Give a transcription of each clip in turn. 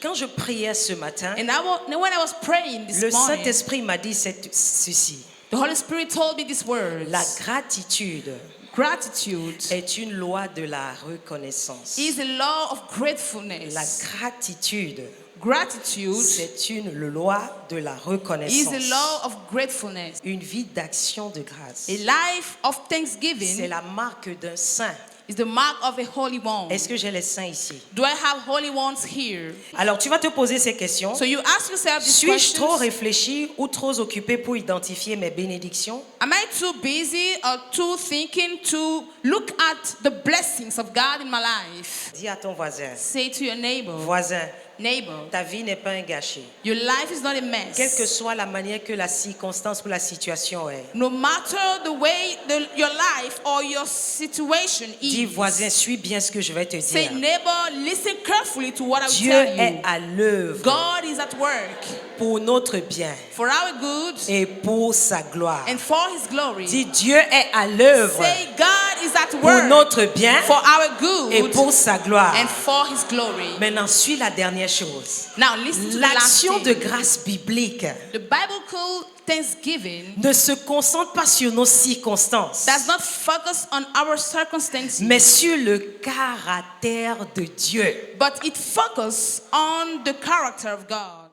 Quand je priais ce matin, And when I was praying this le morning, Saint-Esprit m'a dit ceci. the Holy Spirit told me these words. La gratitude Gratitude est une loi de la reconnaissance. is a law of La gratefulness. gratitude, Gratitude c'est une loi de la is a reconnaissance. law of gratefulness. Une vie d'action de grâce. A life of C'est thanksgiving la marque d'un saint. is the mark of a holy one. Est-ce que j'ai les saints ici? Do I have holy ones here? Alors tu vas te poser ces questions. So you ask yourself these Suis-je trop questions. réfléchi ou trop occupé pour identifier mes bénédictions? Am I too busy or too thinking to look at the blessings of God in my life? Dis à ton voisin. Say to your neighbor, Voisin, neighbor, ta vie n'est pas un gâchis. your life is not a mess. Quelle que soit la manière que la circonstance ou la situation est. No matter the way your life or your situation Dis is. voisin, suis bien ce que je vais te Say, dire. neighbor, listen carefully to what I will Dieu tell est you. à l'œuvre God is at work pour notre bien for our good et pour sa gloire. and for His glory. Dis Dieu est à l'œuvre Say, God is at pour work notre bien for our good et pour sa gloire. and for His glory. Maintenant, suis la dernière chose. Now listen to the last L'action de thing. grâce biblique The biblical thanksgiving ne se concentre pas sur nos circonstances, does not focus on our circumstances, mais sur le caractère de Dieu. but it focuses on the character of God.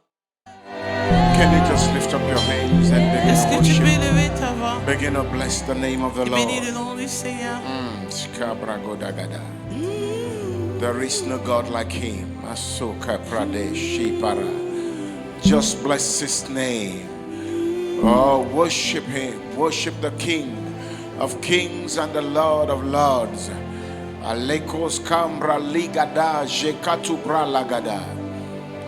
Can you just lift up your hands and Est-ce begin que to tu peux worship? lever ta voix Begin to bless the name of the et bénir le Lord. nom du Seigneur? Skabragodagada. There is no God like Him. Asoka Pradesh Shipara. Just bless His name. Oh, worship Him. Worship the King of Kings and the Lord of Lords. Alekos Kambra Ligada Jekatubra Lagada.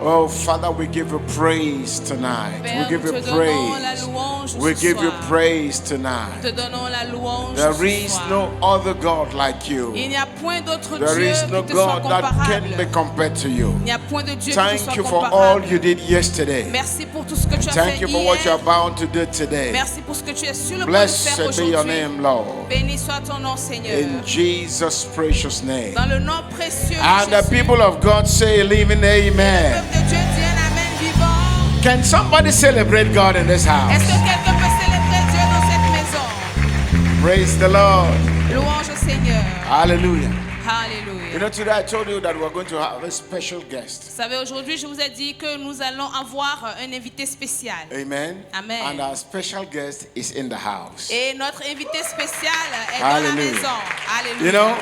Oh, Father, we give you praise tonight. Père, We give you nous te donnons la praise. louange We ce give you soir. praise Nous tonight. te donnons la louange There ce is soir. no other God like you. Il n'y a point d'autre There Dieu is no qui te soit God that can comparable. be compared to you. Il n'y a point de Dieu qui te Thank soit you for all comparable. you did yesterday. Merci pour tout ce que tu as Thank fait you for what you're hier. about to do today. Merci pour ce que tu es sur le point de faire Blessed be your aujourd'hui. name, Lord. Béni soit ton nom, Seigneur. In Jesus' precious name. Dans le nom précieux de And the Jésus. people of God say, Living Le Amen. peuple de Dieu dit un amen vivant. Can somebody celebrate God in this Est-ce house? que quelqu'un peut célébrer Dieu dans cette maison? Praise the Lord. Louange au Seigneur. Hallelujah. Alléluia. You know, today I told you that we're going to have a special guest. Vous savez, aujourd'hui, je vous ai dit que nous allons avoir un invité spécial. Amen. Amen. And our special guest is in the house. Et notre invité spécial est dans la Hallelujah. maison. Alléluia. You know,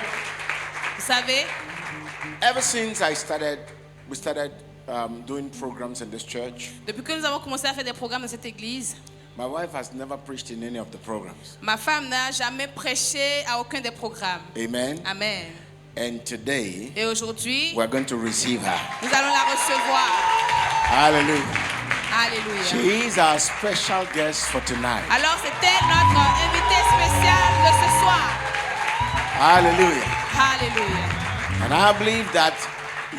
Vous savez, ever since we started doing programs in this church, depuis que nous avons commencé à faire des programmes dans cette église, my wife has never preached in any of the programs. ma femme n'a jamais prêché à aucun des programmes. Amen. Amen. And today, Et aujourd'hui, we're going to receive her. nous allons la recevoir. Hallelujah. Alléluia. She is our special guest for tonight. Alors, c'était notre invité spécial de ce soir. Hallelujah. Alléluia. And I believe that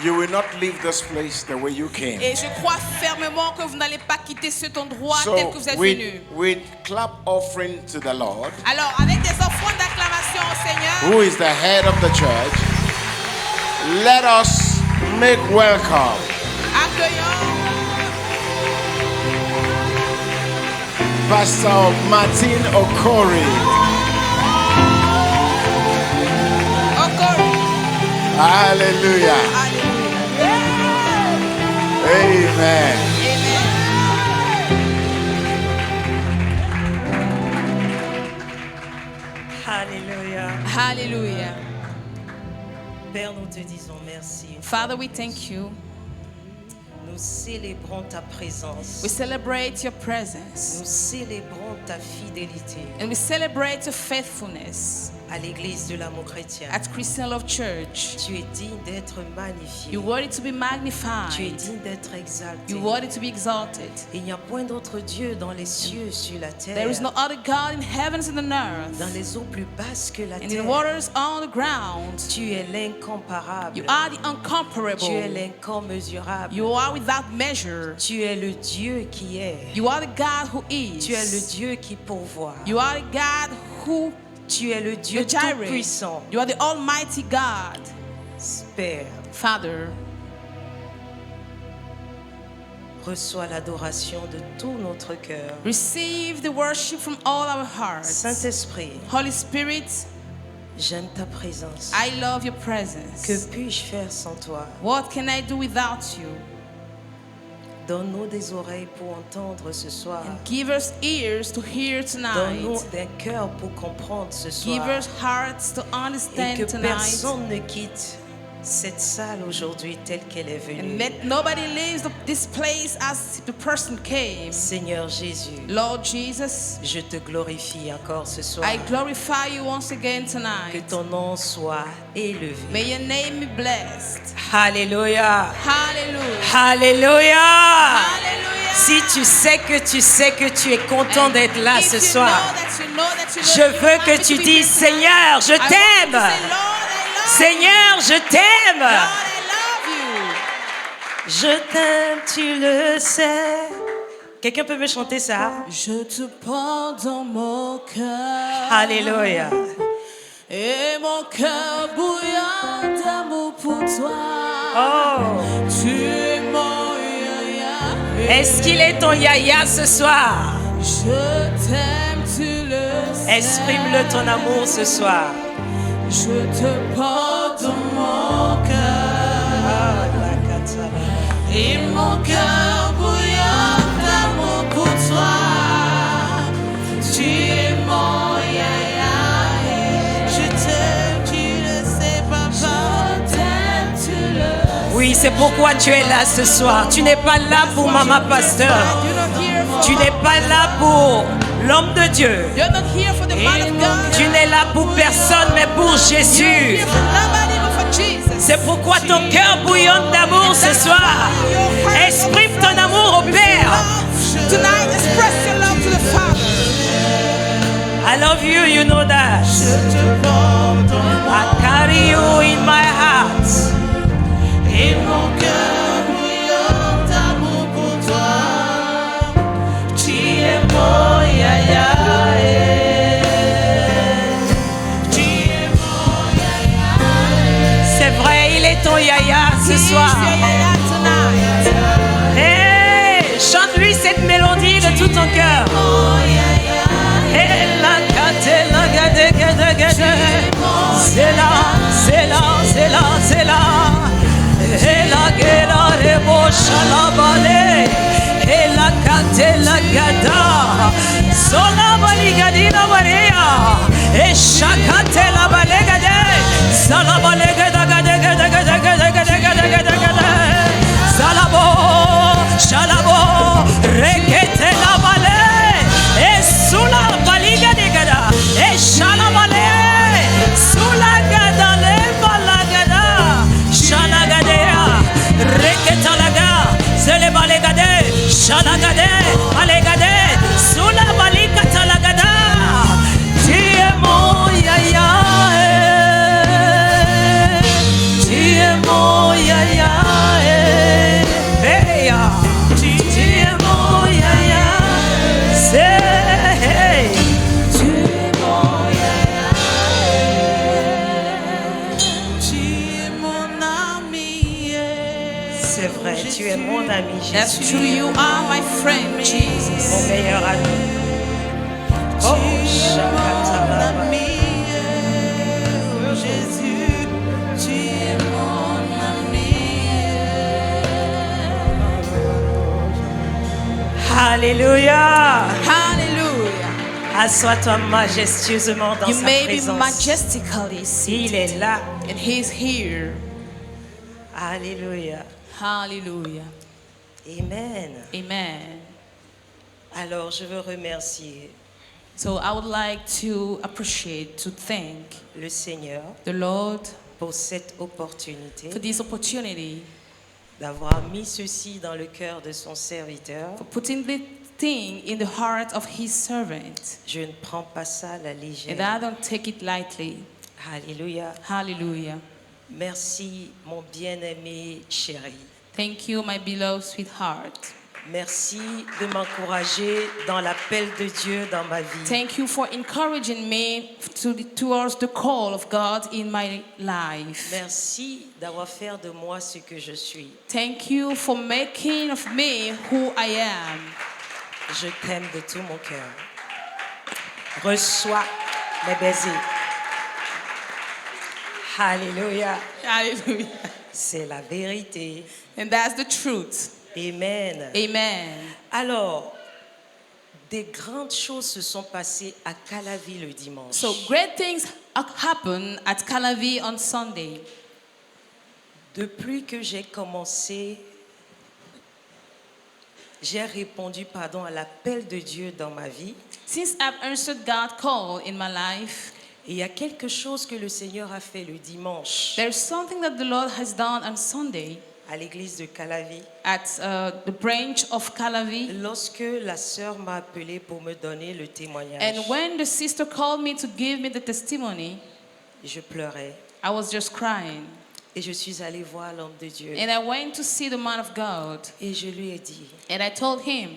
you will not leave this place the way you came. Et je crois fermement que vous n'allez pas quitter cet endroit tel So que vous êtes venu. with clap offering to the Lord, Alors, avec des offrandes d'acclamation au Seigneur, who is the head of the church, let us make welcome accueillons Pastor Martin Okori. encore. Hallelujah. Alléluia. Amen. Amen. Alléluia. Hallelujah. Père, nous te disons merci. Father, we thank you. Nous célébrons ta présence. We celebrate your presence. Nous célébrons ta fidélité And we celebrate your faithfulness à l'église de l'amour chrétien. at Christian Love Church. Tu es digne d'être magnifié. You're worthy to be Tu es magnified. digne d'être exalté. You're worthy to be exalted. Il n'y a point d'autre Dieu dans les cieux, sur la terre, There is no other God in heavens and on dans earth les eaux plus basses que la and in terre. waters on the ground. Tu es l'incomparable. You are the Tu es incomparable. l'incommensurable. You are without measure. Tu es le Dieu qui est. You are the God who Tu es le is. Dieu qui pourvoit. You are the God who Tu es le Dieu the Jireh. tout-puissant. You are the Almighty God. Père, Father, Reçois l'adoration de tout notre cœur. Receive the worship from all our hearts. Saint-Esprit, Holy Spirit, j'aime ta présence. I love your Que presence. puis-je faire sans toi? What can I do without you? Donne-nous des oreilles pour entendre ce soir. And give us ears to hear Donne-nous tonight. des cœurs pour comprendre ce Give soir. us hearts to Et understand que tonight. personne ne quitte cette salle aujourd'hui telle qu'elle est And venue. let nobody leave this place as the person came. Seigneur Jésus, Lord Jesus, je te glorifie encore ce soir. I glorify you once again Que tonight. ton nom soit élevé. May your name be blessed. Alléluia. Hallelujah. Alléluia. Hallelujah. Si tu sais que tu es content And d'être là if ce you soir, know that you je veux que tu dises, Seigneur, je t'aime. Seigneur, je t'aime. Lord, I love you. Je t'aime, tu le sais. Quelqu'un peut me chanter ça? Je te porte dans mon cœur. Alléluia. Et mon cœur bouillant d'amour pour toi. Oh. Tu es mon yaya. Est-ce qu'il est ton yaya ce soir? Je t'aime, tu le sais. Exprime-le ton amour ce soir. Je te porte dans mon cœur. Et mon cœur bouillant d'amour pour toi. Tu es mon yaya. Je t'aime, tu le sais, papa. Je t'aime, tu le sais. Oui, c'est pourquoi tu es là ce soir. Tu n'es pas là pour Maman Pasteur. You're not here for Tu n'es pas là pour l'homme de Dieu. You're not here for the man of God. Tu n'es là pour personne, mais pour Jésus. You're here for nobody but for Jesus. C'est pourquoi ton cœur bouillonne d'amour ce soir. Exprime ton amour au Père. Tonight, express your love to the Father. I love you, you know that. I carry you in my heart. Et mon cœur bouillant d'amour pour toi. Tu es mon yaya. Tu es mon yaya. C'est vrai, il est ton yaya ce soir. He's your yaya tonight. Hey, chante-lui cette mélodie de tout ton cœur. Mon yaya. Hey, la gade, la gade, gade, gade. C'est là, c'est là, c'est là, c'est là. Hey, la gela, rebo, shalabale. Hey, la gade, la gada. Sola baligadi la maria. Hey, shakate la balegade. Sala balegada, gade, gade, gade, gade, gade, gade, gade, gade. Salabo, shalabo, rekete la bale. Hey, sula baligadi gada. Hey, shalabale. Sula gada, le balagada. Shalagadea, reketalaga, zelebalegade, shalagade, alegade, sulabalicatalagada. Tu es mon yaya, tu es mon yaya, hey, tu es mon yaya, c'est, tu es mon yaya. Tu es mon ami. C'est vrai, tu es mon ami That's Jésus, true, you are my friend, mon Jesus. meilleur ami. Oh, shakatalaba. Jésus, tu es mon ami. Alléluia. Hallelujah. Assois-toi majestueusement dans You sa may be présence. majestically Il seated, est là. and He's here. Alléluia. Hallelujah. Amen. Amen. Alors, je veux remercier So I would like to appreciate, to thank le Seigneur the Lord pour cette opportunité for this opportunity, d'avoir mis ceci dans le cœur de son serviteur. for putting the thing in the heart of His servant. Je ne prends pas ça à la And I légère. don't take it lightly. Alléluia. Hallelujah. Merci, mon bien-aimé chéri. Thank you, my beloved sweetheart. Merci de m'encourager dans l'appel de Dieu dans ma vie. Thank you for encouraging me towards the call of God in my life. Merci d'avoir fait de moi ce que je suis. Thank you for making of me who I am. Je t'aime de tout mon cœur. Reçois mes baisers. Alléluia. Hallelujah. C'est la vérité. And that's the truth. Amen. Amen. Alors, des grandes choses se sont passées à Calavi le dimanche. So great things happen at Calavi on Sunday. Depuis que j'ai répondu à l'appel de Dieu dans ma vie. Since I've answered God's call in my life, Et il y a quelque chose que le Seigneur a fait le dimanche there's something that the Lord has done on Sunday à l'église de Calavi. at the branch of Calavi. Lorsque la sœur m'a appelé pour me donner le témoignage, And when the sister called me to give me the testimony, je pleurais I was just crying. et je suis allée voir l'homme de Dieu And I went to see the man of God. et je lui ai dit, And I told him,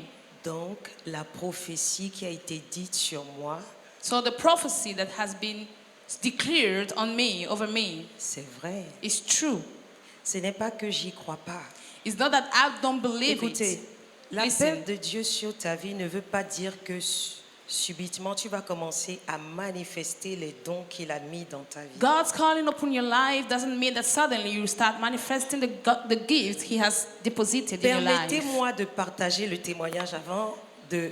donc la prophétie qui a été dite sur moi, so the prophecy that has been declared on me, over me, c'est vrai. is true. Ce n'est pas que j'y crois pas. It's not that I don't believe Écoutez, it. l'appel Listen. de Dieu sur ta vie ne veut pas dire que subitement tu vas commencer à manifester les dons qu'il a mis dans ta vie. God's calling upon your life doesn't mean that suddenly you start manifesting the gifts He has deposited in your life. Permettez-moi de partager le témoignage avant de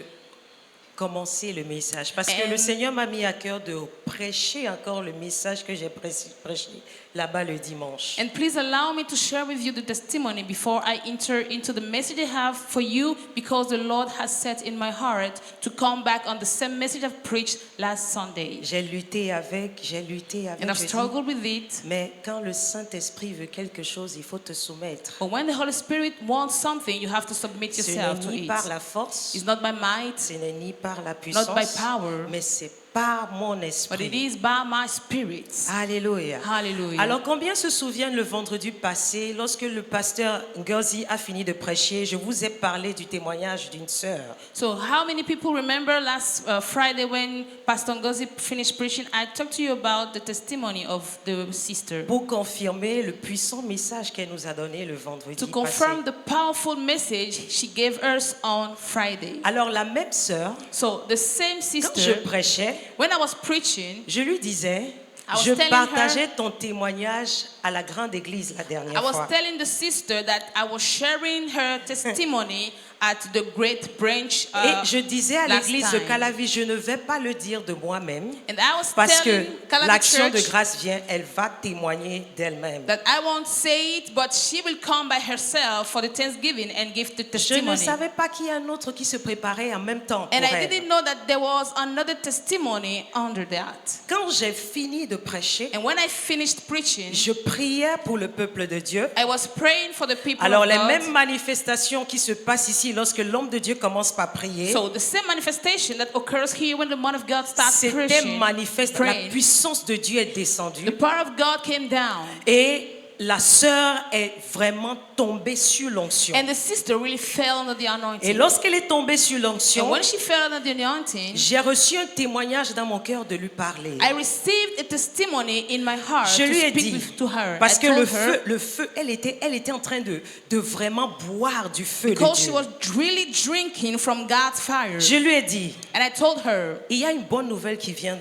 commencer le message. Parce que le Seigneur m'a mis à cœur de prêcher encore le message que j'ai prêché là-bas le dimanche. And please allow me to share with you the testimony before I enter into the message I have for you, because the Lord has set in my heart to come back on the same message I've preached last Sunday. J'ai lutté avec, And I've je dis, struggled with it. mais quand le Saint-Esprit veut quelque chose, il faut te soumettre. But when the Holy Spirit wants something, you have to submit Ce yourself n'est to ni it. par la force, It's not by might, ce n'est ni par la not puissance, by power, mais c'est par mon but it esprit. is by my spirit. Alléluia. Hallelujah. Alors, combien se souviennent le vendredi passé, lorsque le pasteur Ngozi a fini de prêcher, je vous ai parlé du témoignage d'une sœur. So how many people remember last Friday when Pastor Ngozi finished preaching? I talked to you about the testimony of the sister. Pour confirmer le puissant message qu'elle nous a donné le vendredi To passé. confirm the powerful message she gave us on Friday. Alors, la même sœur, So the same quand sister, je prêchais, when I was preaching, je lui disais, I was je telling partageais ton témoignage à la grande église la I dernière was fois. telling the sister that I was sharing her testimony at the great branch Et je disais à last l'église de time. Calavi, je ne vais pas le dire de moi-même, And I was parce que telling Calavi l'action de Church grâce vient, elle va témoigner d'elle-même. that I won't say it, but she will come by herself for the Thanksgiving and give the Je ne testimony. savais pas qu'il y a un autre qui se préparait en même temps pour And I elle. didn't know that there was another testimony under that. Quand j'ai fini de prêcher, And when I finished preaching, je priais pour le peuple de Dieu. I was praying for the people Alors of les God. mêmes manifestations qui se passent ici lorsque l'homme de Dieu commence par prier, So the same manifestation that occurs here when the man of God starts c'était preaching, manifeste. La praying, puissance de Dieu est descendue. the power of God came down. Et la sœur est vraiment tombée sur l'onction. And the sister really fell under the Et anointing. lorsqu'elle est tombée sur And l'onction, when she fell under the anointing, j'ai reçu un témoignage dans mon cœur de lui parler. I received a testimony in my heart Je to lui ai speak dit, to her. parce I que told her, le feu, elle était en train de vraiment boire du feu de because she Dieu. was really drinking from God's fire. Je lui ai dit, And I told her, il y a une bonne nouvelle qui vient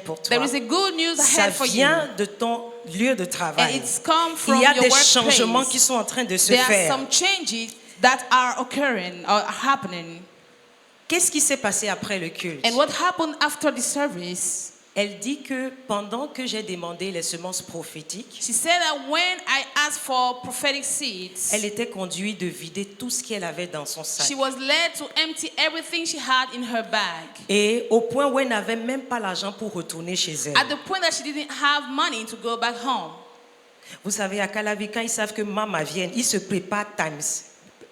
pour toi. there is a good news Ça ahead for you. vient de ton lieu de And travail. it's come Il from y a your des changements workplace. qui sont en train de se There are faire. some changes that are occurring or happening. Qu'est-ce qui s'est passé après le culte? And what happened after the service? Elle dit que pendant que j'ai demandé les semences prophétiques, She said that when I asked for prophetic seeds, elle était conduite de vider tout ce qu'elle avait dans son sac. she was led to empty everything she had in her bag. Et au point où elle n'avait même pas l'argent pour retourner chez elle. At the point that she didn't have money to go back home. Vous savez, à Calavi, quand ils savent que maman vient, ils se préparent times.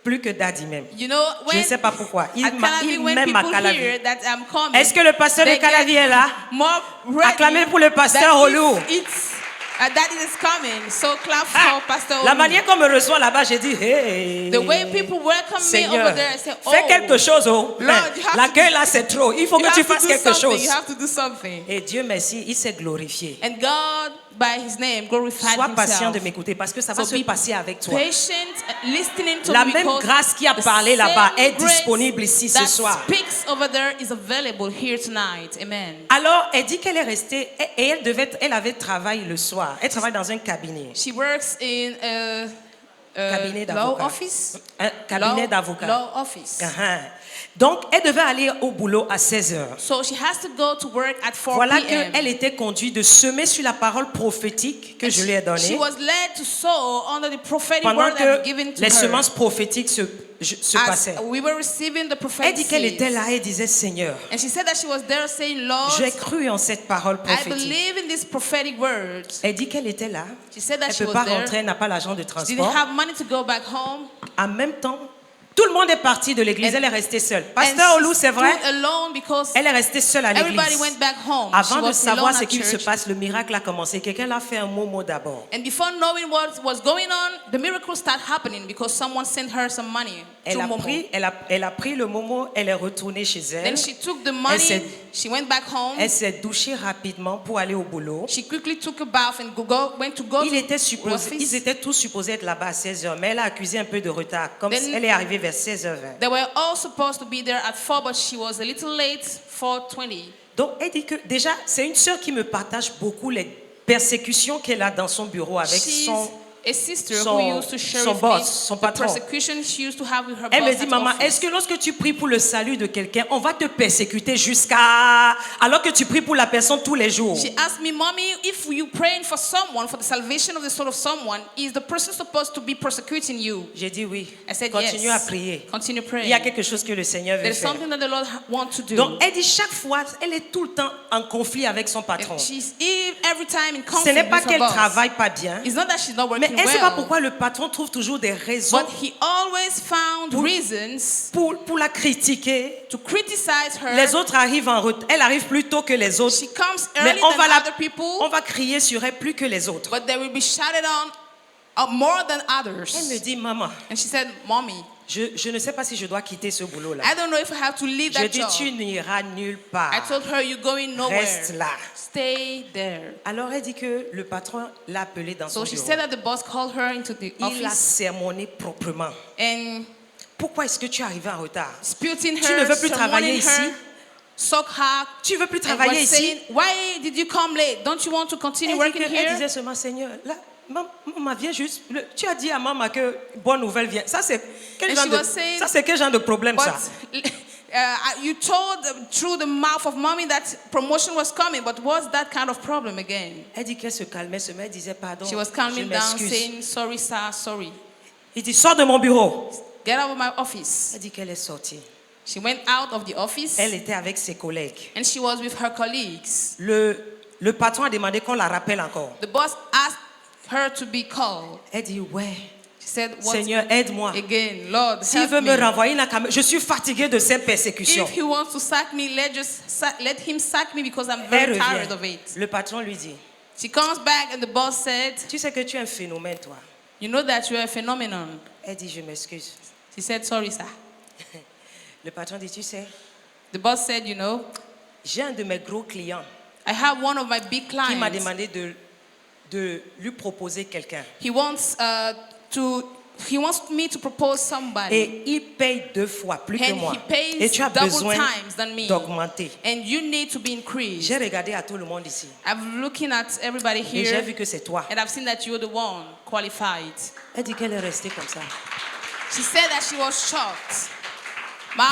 Plus que daddy même. You know, Je when ne sais pas pourquoi. Ils at Calavi, when m'aiment à people Calavi. hear that I'm coming, Est-ce que le pasteur de they Calavi get est là? more ready Acclamez pour le pasteur that Olu. if it's Daddy is coming. So clap for Pastor La Olu. manière qu'on me reçoit là-bas, j'ai dit, hey, The way people welcome me Seigneur, over there, I say, oh, fais quelque chose. Oh. Lord, you have L'accueil là, c'est trop. Il faut you que tu have to fasses do quelque something. chose. You have to do something. Et Dieu merci, il s'est glorifié. And God, by His name, glorified Sois patient de Himself. m'écouter parce que ça va So se be passer avec toi. patient, listening to La me même because grâce qui a the parlé là-bas same est grace disponible ici ce that soir. speaks over there is available here tonight. Amen. Alors, elle dit qu'elle est restée et elle avait travail le soir. Elle travaille dans un cabinet. She works in a Cabinet law d'avocat. office. Un cabinet d'avocat. Law office. Uh-huh. Donc, elle devait aller au boulot à 16h. So she has to go to work at 4 Voilà p.m. qu'elle était conduite de semer sur la parole prophétique que je lui ai She donnée. was led to sow under the prophetic Pendant word that was que given to les her. semences prophétiques se As passaient. we were receiving the Elle prophetic dit qu'elle était seeds. là et disait, Seigneur, And she said that she was there saying, Lord, j'ai cru en cette parole I prophétique. believe in these prophetic words. Elle dit qu'elle était là. She said that Elle she ne peut was pas there. rentrer, elle n'a pas l'argent de She didn't transport. have money to go back home. En même temps, tout le monde est parti de l'église. And- Elle est restée seule. And Pasteur she Olou, c'est vrai, stood alone because elle est restée seule à everybody l'église. went back home. Avant She de was savoir alone ce at qu'il se church. passe, le miracle a commencé. Quelqu'un l'a fait un mot d'abord. And before knowing what was going on, the miracle started happening because someone sent her some money. Elle through a, Momo. pris, elle a pris le momo, elle est retournée chez elle. Then she took the money, s'est- she went back home. Elle s'est douchée rapidement pour aller au boulot. She quickly took a bath and went to Ils étaient tous supposés être là-bas à 16h, mais elle a accusé un peu de retard. Comme Then- elle est arrivée vers 16h20. They were all supposed to be there at 4, but she was a little late, 4:20. Donc, elle dit que déjà, c'est une sœur qui me partage beaucoup les persécutions qu'elle a dans son bureau avec She's son... a sister son- who used to share son with boss, me son the patron. persecution she used to have with her Elle me boss dit, at maman, office. est-ce que lorsque tu pries pour le salut de quelqu'un, on va te persécuter jusqu'à... Alors que tu pries pour la personne tous les jours? She asked me, Mommy, if you praying for someone, for the salvation of the soul of someone, is the person supposed to be persecuting you? J'ai dit oui. I said Continue yes. à prier. Continue Il praying. y a quelque chose que le Seigneur veut There's faire. something that the Lord wants to do. Donc, elle dit chaque fois, elle est tout le temps en conflit avec son patron. And she's every time in Ce conflict n'est pas with her qu'elle boss. travaille pas bien, It's not that she's not mais working elle ne sait pas well, pourquoi le patron trouve toujours des raisons but he always found reasons pour la critiquer. to criticize her. Les autres arrivent en retard. Elle arrive plus tôt que les autres. She comes Mais early on than va, other people, on va crier sur elle plus que les autres. but they will be shouted on more than Elle others. me dit, maman, And she said, Mommy, je ne sais pas si je dois quitter ce boulot-là. I don't know if I have to leave Je that dis, job. tu n'iras nulle part. I told her, you're going nowhere. Reste là. Stay there. Alors elle dit que le patron l'a appelée dans son So she bureau. said that the boss called her into the Il l'a office sermonné proprement. and Pourquoi est-ce que tu es arrivé en retard? disputing Tu ne her, veux plus travailler sermoning her, ici? sock her, Tu veux plus and travailler was ici? saying, why did you come late? Don't you want to continue Elle, working elle here? disait seulement, Seigneur, là, maman vient juste. Tu as dit à maman que bonne nouvelle vient. Ça, c'est quel, And genre she de, was saying, ça, c'est quel genre de problème, But ça? you told through the mouth of mommy that promotion was coming, but what's that kind of problem again? Elle dit qu'elle se calmait, elle disait, pardon, She was je calming down, m'excuse. saying, sorry, sir, sorry. Il dit, sors de mon bureau. Get out of my office. Elle dit qu'elle est sortie. She went out of the office Elle était avec ses collègues. and she was with her colleagues. Le patron a demandé qu'on la rappelle encore. The boss asked her to be called. Elle dit, ouais, She said, what Seigneur, aide-moi. again? Lord, S'il help veut me me. renvoyer, il n'a qu'à me- je suis fatiguée de ces persécutions. If he wants to sack me, let him sack me because I'm Elle very tired of revient. it. Le patron lui dit, She comes back and the boss said, tu sais que tu es un phénomène, toi. you know that you're a phenomenon. Elle dit, je m'excuse. She said, sorry, sir. Le patron dit, tu sais, The boss said, you know, j'ai un de mes gros clients I have one of my big qui m'a clients. demandé de lui proposer quelqu'un. He wants me to propose somebody. Et il paye 2 fois plus que And moi. he pays Et tu as double besoin times than me. d'augmenter. And you need to be increased. J'ai regardé à tout le monde ici. I'm looking at everybody Et j'ai here vu que c'est toi. and I've seen that you're the one qualified. Elle dit qu'elle est restée comme ça. She said that she was shocked.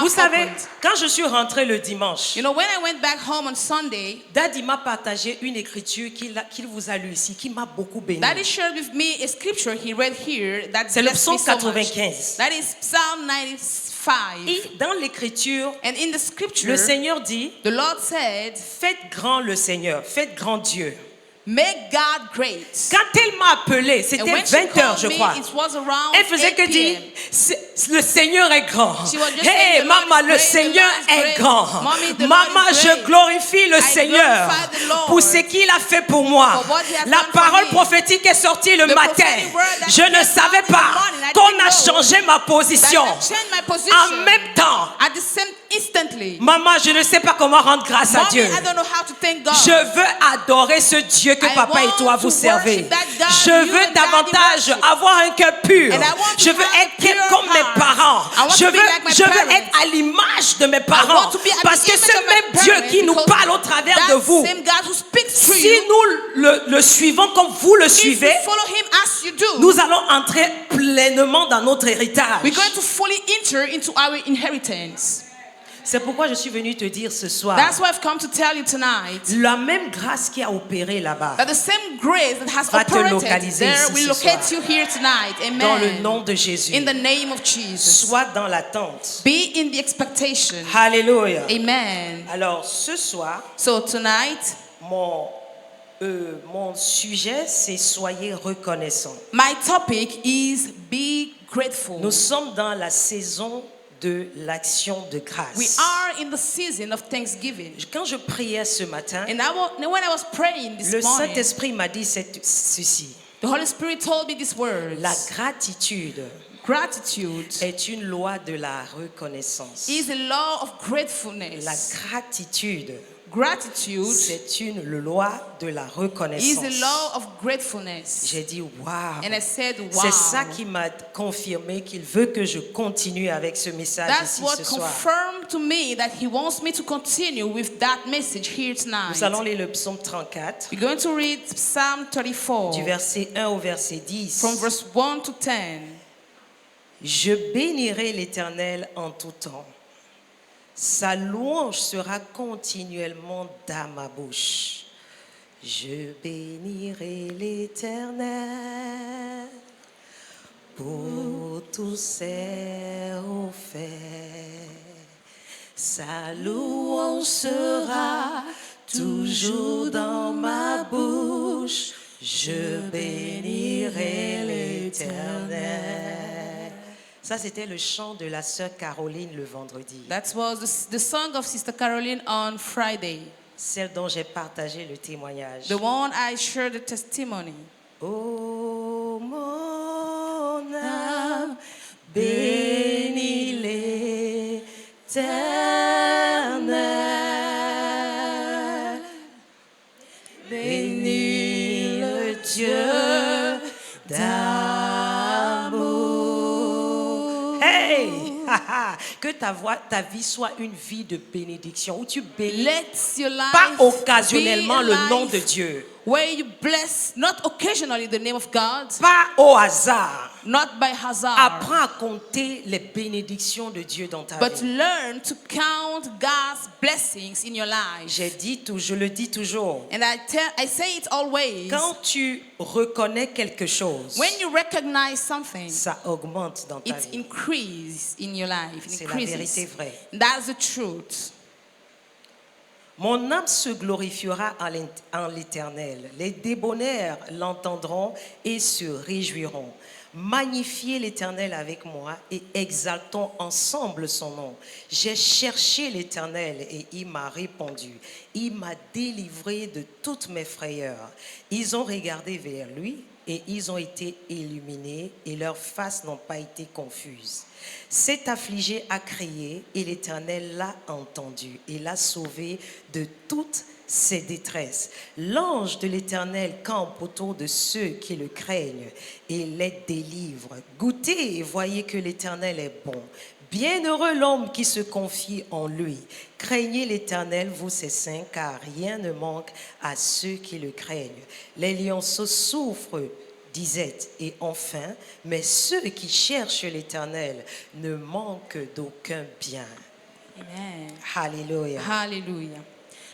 Vous savez, Mouth opened. quand je suis rentrée le dimanche, You know, when I went back home on Sunday, Daddy m'a partagé une écriture qu'il vous a lue ici, qui m'a beaucoup béni. Daddy shared with me a scripture he read here that C'est le blessed me psaume so much. 95. That is Psalm 95. Et dans l'écriture, And in the scripture, le Seigneur dit, the Lord said, faites grand le Seigneur, faites grand Dieu. make God great. Quand elle m'a appelé, And c'était when she 20 heures, called je me, crois. it was around Elle faisait 8 que dire, p.m. le Seigneur est grand. She was just Hey, saying, the Lord maman, is le great, Seigneur the Lord is est great. grand. Mommy, the Maman, Lord is je great. glorifie le I Seigneur glorify the Lord pour ce qu'il a fait pour moi. for what he has La done for parole me. prophétique est sortie le The matin. prophetic word that Je ne came savais out in the pas morning, I qu'on didn't a know changé ma that position. I changed my position. En même temps, At the same instantly. maman, je ne sais pas comment rendre grâce à Mommy, Dieu. I don't know how to thank God. Je veux adorer ce Dieu que I papa et want toi to vous servez. worship that God Je you veux and Daddy davantage worship. avoir un cœur pur. And I want to Je veux have a être pure comme mes heart. parents. I want Je to be veux, like my je veux parents. être à l'image de mes I parents. want to be at Parce the que image ce of my même Dieu parents, qui nous because parle au travers de that vous, same God who speaks through si you, nous le suivons comme vous le if suivez, you follow him as you do, nous allons entrer pleinement dans notre héritage. we're going to fully enter into our inheritance. C'est pourquoi je suis venu te dire ce soir, That's why I've come to tell you tonight la même grâce qui a opéré là-bas, that the same grace that has va te operated localiser there ici will ce locate soir. you here tonight. Amen. dans le nom de Jésus. In the name of Jesus. Sois dans l'attente. Be in the expectation. Alléluia. Amen. Alors, ce soir, So tonight, mon sujet, c'est soyez reconnaissants. my topic is be grateful. Nous sommes dans la saison de l'action de We grâce. are in the season of Thanksgiving. Quand je priais ce matin, And when I was praying this le morning, Saint-Esprit m'a dit ceci. the Holy Spirit told me these words. La gratitude Gratitude est une loi de la reconnaissance. is a law of La gratefulness. gratitude, Gratitude c'est une loi de la is reconnaissance. a law of gratefulness. J'ai dit, waouh. And I said, wow. C'est ça qui m'a confirmé qu'il veut que je continue avec ce message That's ici what ce soir. confirmed to me that he wants me to continue with that message here tonight. Nous allons lire le psaume 34, We're going to read Psalm 34 du verset 1 au verset 10. from verse 1 to 10. Je bénirai l'Éternel en tout temps. Sa louange sera continuellement dans ma bouche. Je bénirai l'Éternel pour tous ses faits. Sa louange sera toujours dans ma bouche. Je bénirai l'Éternel. Ça, c'était le chant de la sœur Caroline le vendredi. That was the song of Sister Caroline on Friday. Celle dont j'ai partagé le témoignage. The one I shared the testimony. Oh, mon âme, bénis l'Éternel. Bénis le Dieu d'amour. Hey! Que ta vie soit une vie de bénédiction où tu bénis Let your life pas occasionnellement be le a nom life de Dieu, where you bless not occasionally the name of God, pas au hasard. not by hazard, Apprends à compter les bénédictions de Dieu dans ta but vie. learn to count God's blessings in your life. Je le dis toujours. And I say it always. Quand tu reconnais quelque chose, When you recognize something, ça augmente dans ta it vie. increases in your life. It C'est la vérité increases. vraie. That's the truth. Mon âme se glorifiera en l'Éternel. Les débonnaires l'entendront et se réjouiront. Magnifiez l'Éternel avec moi et exaltons ensemble son nom. J'ai cherché l'Éternel et il m'a répondu. Il m'a délivré de toutes mes frayeurs. Ils ont regardé vers lui et ils ont été illuminés et leurs faces n'ont pas été confuses. Cet affligé a crié et l'Éternel l'a entendu et l'a sauvé de toutes ses détresses. L'ange de l'Éternel campe autour de ceux qui le craignent et les délivre. Goûtez et voyez que l'Éternel est bon. Bienheureux l'homme qui se confie en lui. Craignez l'Éternel, vous ses saints, car rien ne manque à ceux qui le craignent. Les lionceaux souffrent disette et enfin, mais ceux qui cherchent l'Éternel ne manquent d'aucun bien. Amen. Hallelujah. Hallelujah.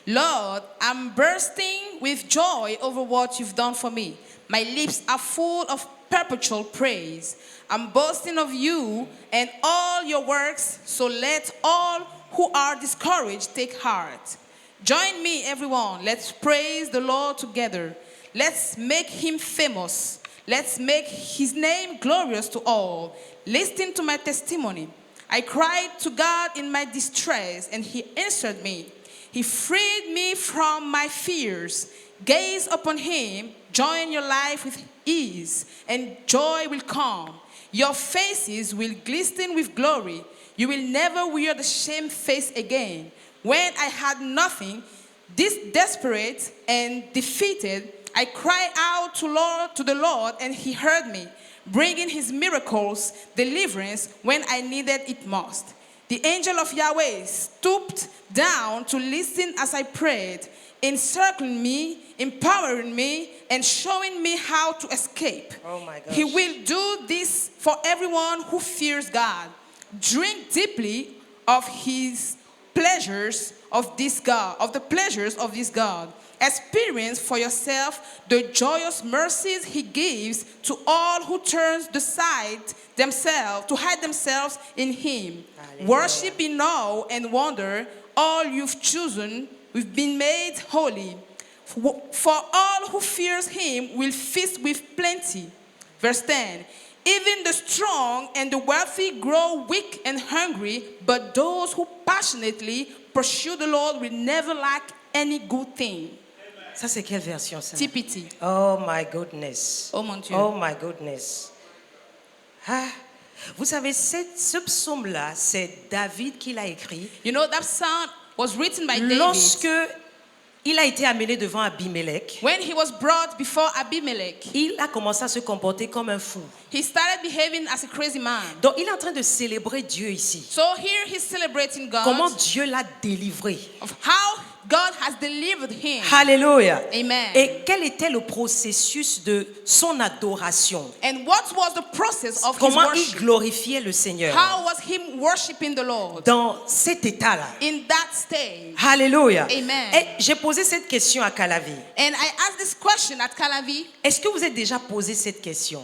Lord, I'm bursting with joy over what you've done for me. My lips are full of perpetual praise. I'm boasting of you and all your works, so let all who are discouraged take heart. Join me, everyone. Let's praise the Lord together. Let's make him famous. Let's make his name glorious to all. Listen to my testimony. I cried to God in my distress, and he answered me. He freed me from my fears. Gaze upon him, join your life with ease, and joy will come. Your faces will glisten with glory. You will never wear the shame face again. When I had nothing, desperate and defeated, I cried out to the Lord, and he heard me, bringing his miracles, deliverance, when I needed it most. The angel of Yahweh stooped down to listen as I prayed, encircling me, empowering me, and showing me how to escape. Oh my gosh. He will do this for everyone who fears God. Drink deeply of his pleasures of this God, of the pleasures of this God. Experience for yourself the joyous mercies he gives to all who turn aside themselves to hide themselves in him. Hallelujah. Worship in awe and wonder all you've chosen. We've been made holy. For all who fears him will feast with plenty. Verse 10. Even the strong and the wealthy grow weak and hungry, but those who passionately pursue the Lord will never lack any good thing. Ça, c'est quelle version, ça? TPT. Oh my goodness. Oh mon Dieu. Oh my goodness. Ah, vous savez, ce psaume-là, c'est David qui l'a écrit You know, that psalm was written by David lorsque il a été amené devant Abimelech. when he was brought before Abimelech. Il a commencé à se comporter comme un fou. He started behaving as a crazy man. Donc, il est en train de célébrer Dieu ici. So here he's celebrating God, Comment Dieu l'a délivré. of how God has delivered him. Alléluia. Amen. Et quel était le processus de son adoration? And what was the process of his Comment il worship? glorifiait le Seigneur How was him worshiping the Lord dans cet état-là? in that stage? Alléluia. Amen. Et j'ai posé cette question à Calavi. And I asked this question at Calavi. Est-ce que vous êtes déjà posé cette question?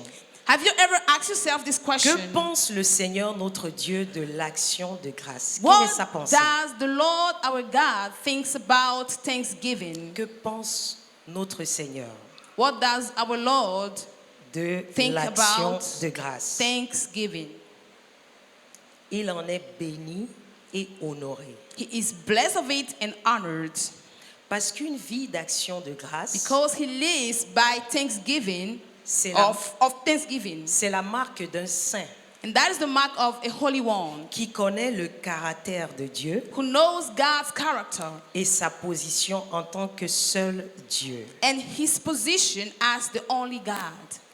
Have you ever asked yourself this question? Que pense le Seigneur notre Dieu de l'action de grâce? Quelle What est sa pensée? does the Lord our God thinks about Thanksgiving? Que pense notre Seigneur What does our Lord de think l'action about de grâce? Thanksgiving? Il en est béni et honoré. He is blessed of it and honored Parce qu'une vie d'action de grâce, because he lives by Thanksgiving c'est la, of Thanksgiving. c'est la marque d'un saint And that is the mark of a holy one qui connaît le caractère de Dieu who knows God's character et sa position en tant que seul Dieu. and his position as the only God.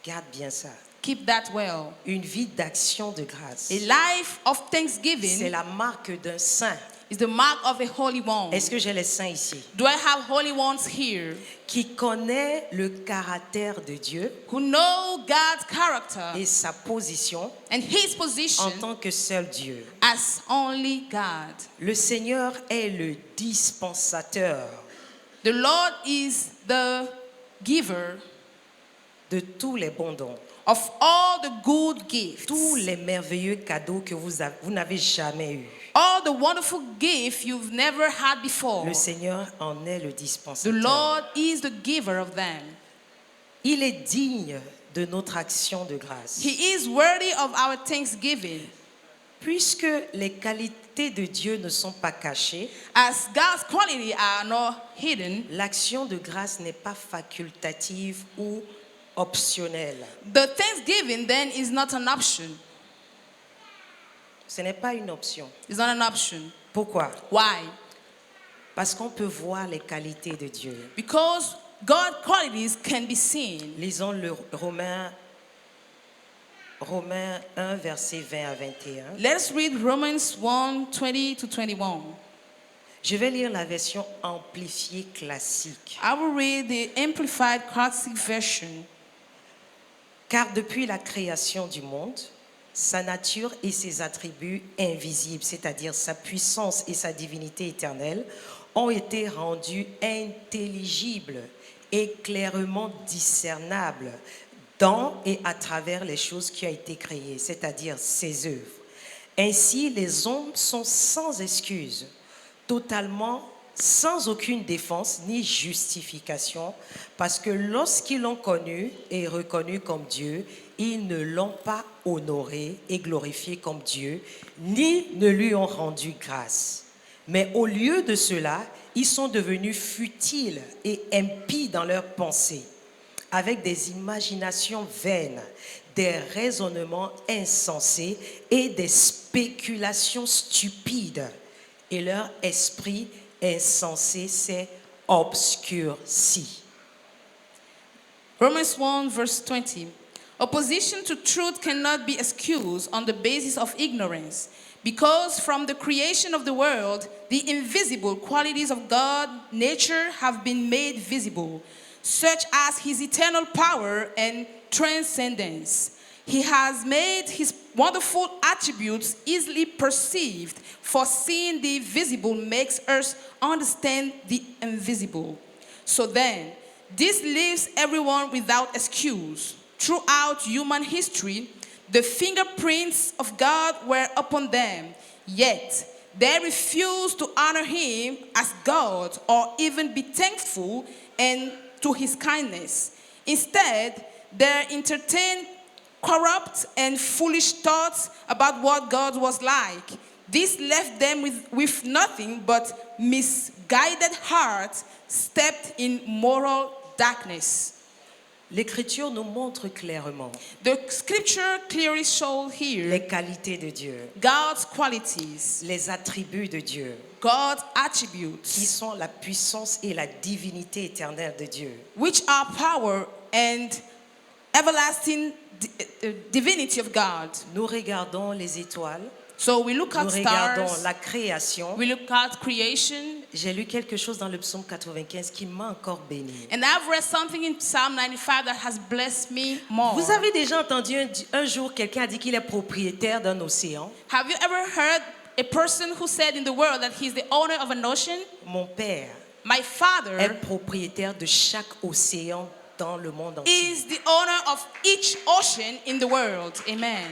Garde bien ça. Keep that well. Une vie d'action de grâce, A life of c'est Thanksgiving la marque d'un saint. is the mark of a holy one. Est-ce que j'ai les saints ici? Do I have holy ones here Qui connaît le caractère de Dieu who know God's character et sa position and his en position tant que seul Dieu. as only God? Le Seigneur est le dispensateur The Lord is the giver de tous les bons dons, of all the good gifts, tous les merveilleux cadeaux que vous n'avez jamais eus. all the wonderful gifts you've never had before. Le Seigneur en est le The dispensateur. Lord is the giver of them. Il est digne de notre action de grâce. He is worthy of our thanksgiving. Puisque les qualités de Dieu ne sont pas cachées, As God's qualities are not hidden, l'action de grâce n'est pas facultative ou optionnelle. the thanksgiving then is not an option. Ce n'est pas une option. It's not an option. Pourquoi? Why? Parce qu'on peut voir les qualités de Dieu. Because God's qualities can be seen. Lisons le Romains 1, verset 20 à 21. Let's read Romans 1, 20 to 21. Je vais lire la version amplifiée classique. I will read the Amplified Classic Version. Car depuis la création du monde, sa nature et ses attributs invisibles, c'est-à-dire sa puissance et sa divinité éternelle, ont été rendus intelligibles et clairement discernables dans et à travers les choses qui ont été créées, c'est-à-dire ses œuvres. Ainsi, les hommes sont sans excuse, totalement sans aucune défense ni justification, parce que lorsqu'ils l'ont connu et reconnu comme Dieu, ils ne l'ont pas honoré et glorifié comme Dieu, ni ne lui ont rendu grâce. Mais au lieu de cela, ils sont devenus futiles et impies dans leurs pensées, avec des imaginations vaines, des raisonnements insensés et des spéculations stupides. Et leur esprit insensé s'est obscurci. Romans 1 verse 20. Opposition to truth cannot be excused on the basis of ignorance, because from the creation of the world, the invisible qualities of God, nature, have been made visible, such as his eternal power and transcendence. He has made his wonderful attributes easily perceived, for seeing the visible makes us understand the invisible. So then, this leaves everyone without excuse. Throughout human history, the fingerprints of God were upon them, yet they refused to honor him as God or even be thankful and to his kindness. Instead, they entertained corrupt and foolish thoughts about what God was like. This left them with nothing but misguided hearts steeped in moral darkness. L'Écriture nous montre clairement The scripture clearly shows here les qualités de Dieu, God's qualities, les attributs de Dieu, God's qui attributes, sont la puissance et la divinité éternelle de Dieu. which are power and everlasting divinity of God. Nous regardons les étoiles, So we look nous at regardons stars, la création. we look at creation, J'ai lu quelque chose dans le psaume 95 qui m'a encore béni. and I've read something in Psalm 95 that has blessed me more. Vous avez déjà entendu un jour quelqu'un a dit qu'il est propriétaire d'un océan? Have you ever heard a person who said in the world that he's the owner of an ocean? Mon père My est father propriétaire de chaque océan dans le monde entier. is the owner of each ocean in the world. Amen.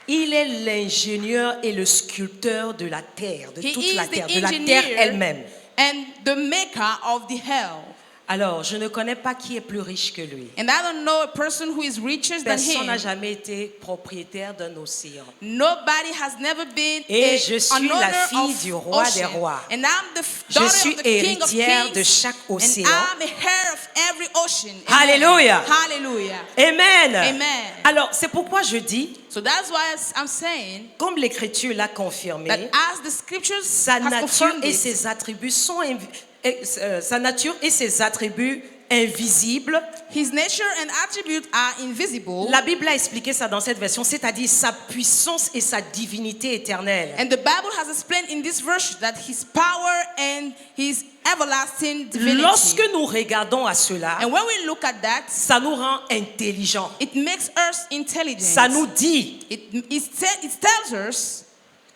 Il est l'ingénieur et le sculpteur de la terre, de He toute is la the terre, de la terre engineer elle-même. and the maker of the hell. Alors, je ne connais pas qui est plus riche que lui. And I don't know a person who is richer than Personne n'a him. jamais été propriétaire d'un océan. Nobody has never been Et je suis an la owner fille of du roi des ocean. rois. And I'm the Je daughter suis of the king of héritière de kings. chaque And océan. I'm a heir of every ocean. Amen. Alléluia. Hallelujah. Amen. Amen. Alors, c'est pourquoi je dis, So that's why I'm saying comme l'Écriture l'a confirmé, that as the scriptures sa has nature confirmed et it, ses attributs sont sa nature et ses attributs invisibles. his nature and attributes are invisible. La Bible a expliqué ça dans cette version, c'est-à-dire sa puissance et sa divinité éternelle. And the Bible has explained in this verse that his power and his everlasting divinity. Lorsque nous regardons à cela, And when we look at that, ça nous rend intelligents. it makes us intelligent. Ça nous dit It tells us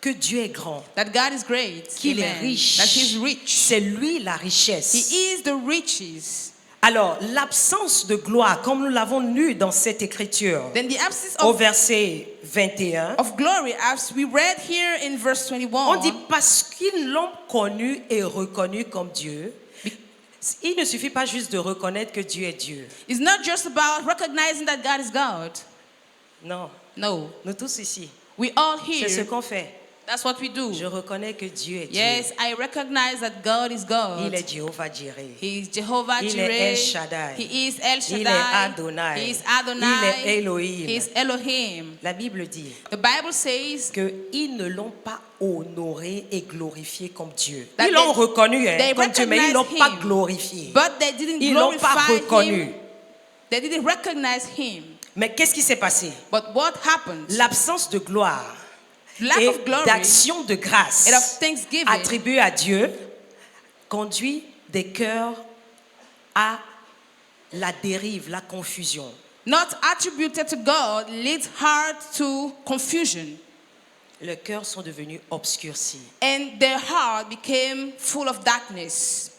que Dieu est grand, that God is great, qu'il est Amen. riche. That he's rich. C'est lui la richesse. He is the riches. Alors, l'absence de gloire, comme nous l'avons lu dans cette écriture, Then the absence au of, verset 21, of glory, as we read here in verse 21, on dit parce qu'ils l'ont connu et reconnu comme Dieu. Il ne suffit pas juste de reconnaître que Dieu est Dieu. it's not just about recognizing that God is God. Non, No, nous tous ici, we all c'est ce here. qu'on fait. That's what we do. Je reconnais que Dieu est Dieu. Yes, I recognize that God is God. Il est Jéhovah Jireh. He is Jehovah Il Jireh. est El Shaddai. He is El Shaddai. Il est Adonai. He is Adonai. Il est Elohim. He is Elohim. La Bible dit The Bible says qu'ils ne l'ont pas honoré et glorifié comme Dieu. That Ils l'ont they- reconnu they comme Dieu, mais ils ne l'ont recognize pas him. glorifié. but they didn't Ils l'ont pas glorify reconnu. him. They didn't recognize him. Mais qu'est-ce qui s'est passé? But what happened? L'absence de gloire Lack et of glory d'action de grâce and of thanksgiving attribuée à Dieu conduit des cœurs à la dérive, la confusion. not attributed to God leads heart to confusion, Les cœurs sont devenus obscurcis. and their heart became full of darkness.